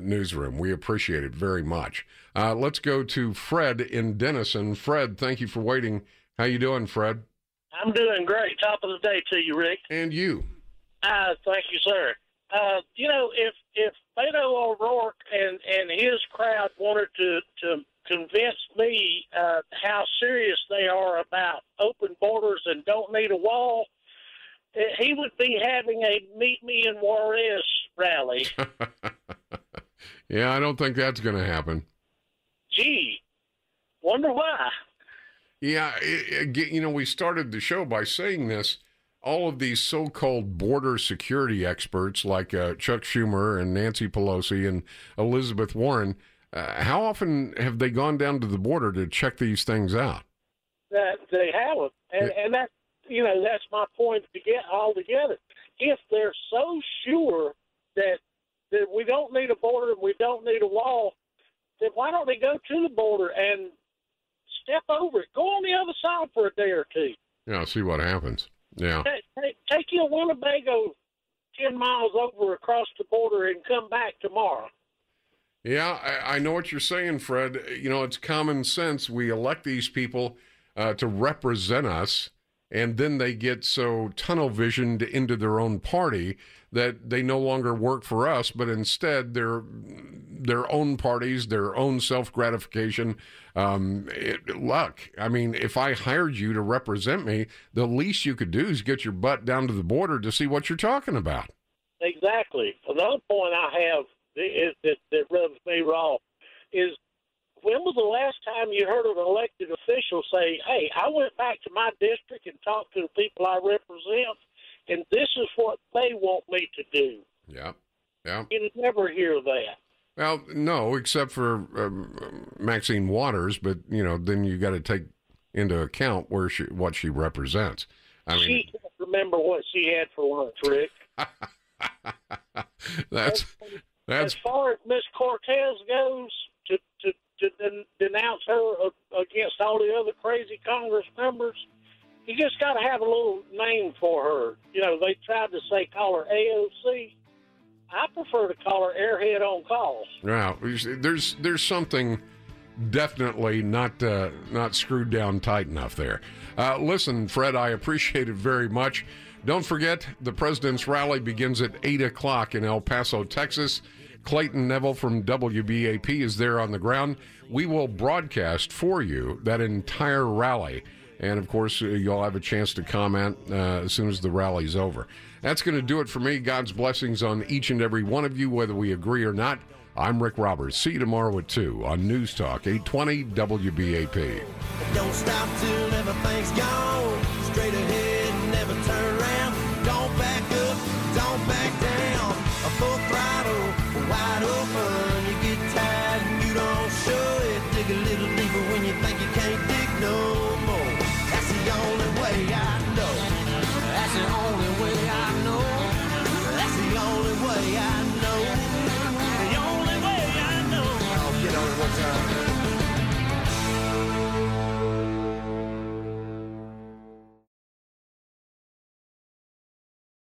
Newsroom. We appreciate it very much. Let's go to Fred in Denison. Fred, thank you for waiting. How you doing, Fred? I'm doing great. Top of the day to you, Rick. And you. Thank you, sir. If Beto O'Rourke and his crowd wanted to convince me how serious they are about open borders and don't need a wall, he would be having a Meet Me in Juarez rally. Yeah, I don't think that's going to happen. Gee, wonder why. Yeah, we started the show by saying this. All of these so-called border security experts like Chuck Schumer and Nancy Pelosi and Elizabeth Warren, how often have they gone down to the border to check these things out? That they haven't, and that that's my point to get all together. If they're so sure that we don't need a border and we don't need a wall, then why don't they go to the border and step over it? Go on the other side for a day or two. Yeah, see what happens. Yeah. Take your Winnebago 10 miles over across the border and come back tomorrow. Yeah, I know what you're saying, Fred. It's common sense. We elect these people to represent us, and then they get so tunnel visioned into their own party that they no longer work for us, but instead they're their own parties, their own self-gratification. Look, I mean, if I hired you to represent me, the least you could do is get your butt down to the border to see what you're talking about. Exactly. Another point I have that rubs me raw is, when was the last time you heard an elected official say, hey, I went back to my district and talked to the people I represent, and this is what they want me to do? Yeah. You never hear that. Well, no, except for Maxine Waters, but, then you got to take into account what she represents. I mean, she can't remember what she had for lunch, Rick. That's as far as Miss Cortez goes, to denounce her against all the other crazy Congress members, you just got to have a little name for her. They tried to call her AOC. I prefer to call her Airhead on Calls. Now, there's something definitely not screwed down tight enough there. Listen, Fred, I appreciate it very much. Don't forget, the President's Rally begins at 8 o'clock in El Paso, Texas. Clayton Neville from WBAP is there on the ground. We will broadcast for you that entire rally. And, of course, you'll have a chance to comment as soon as the rally's over. That's going to do it for me. God's blessings on each and every one of you, whether we agree or not. I'm Rick Roberts. See you tomorrow at 2 on News Talk 820 WBAP. Don't stop till everything's gone.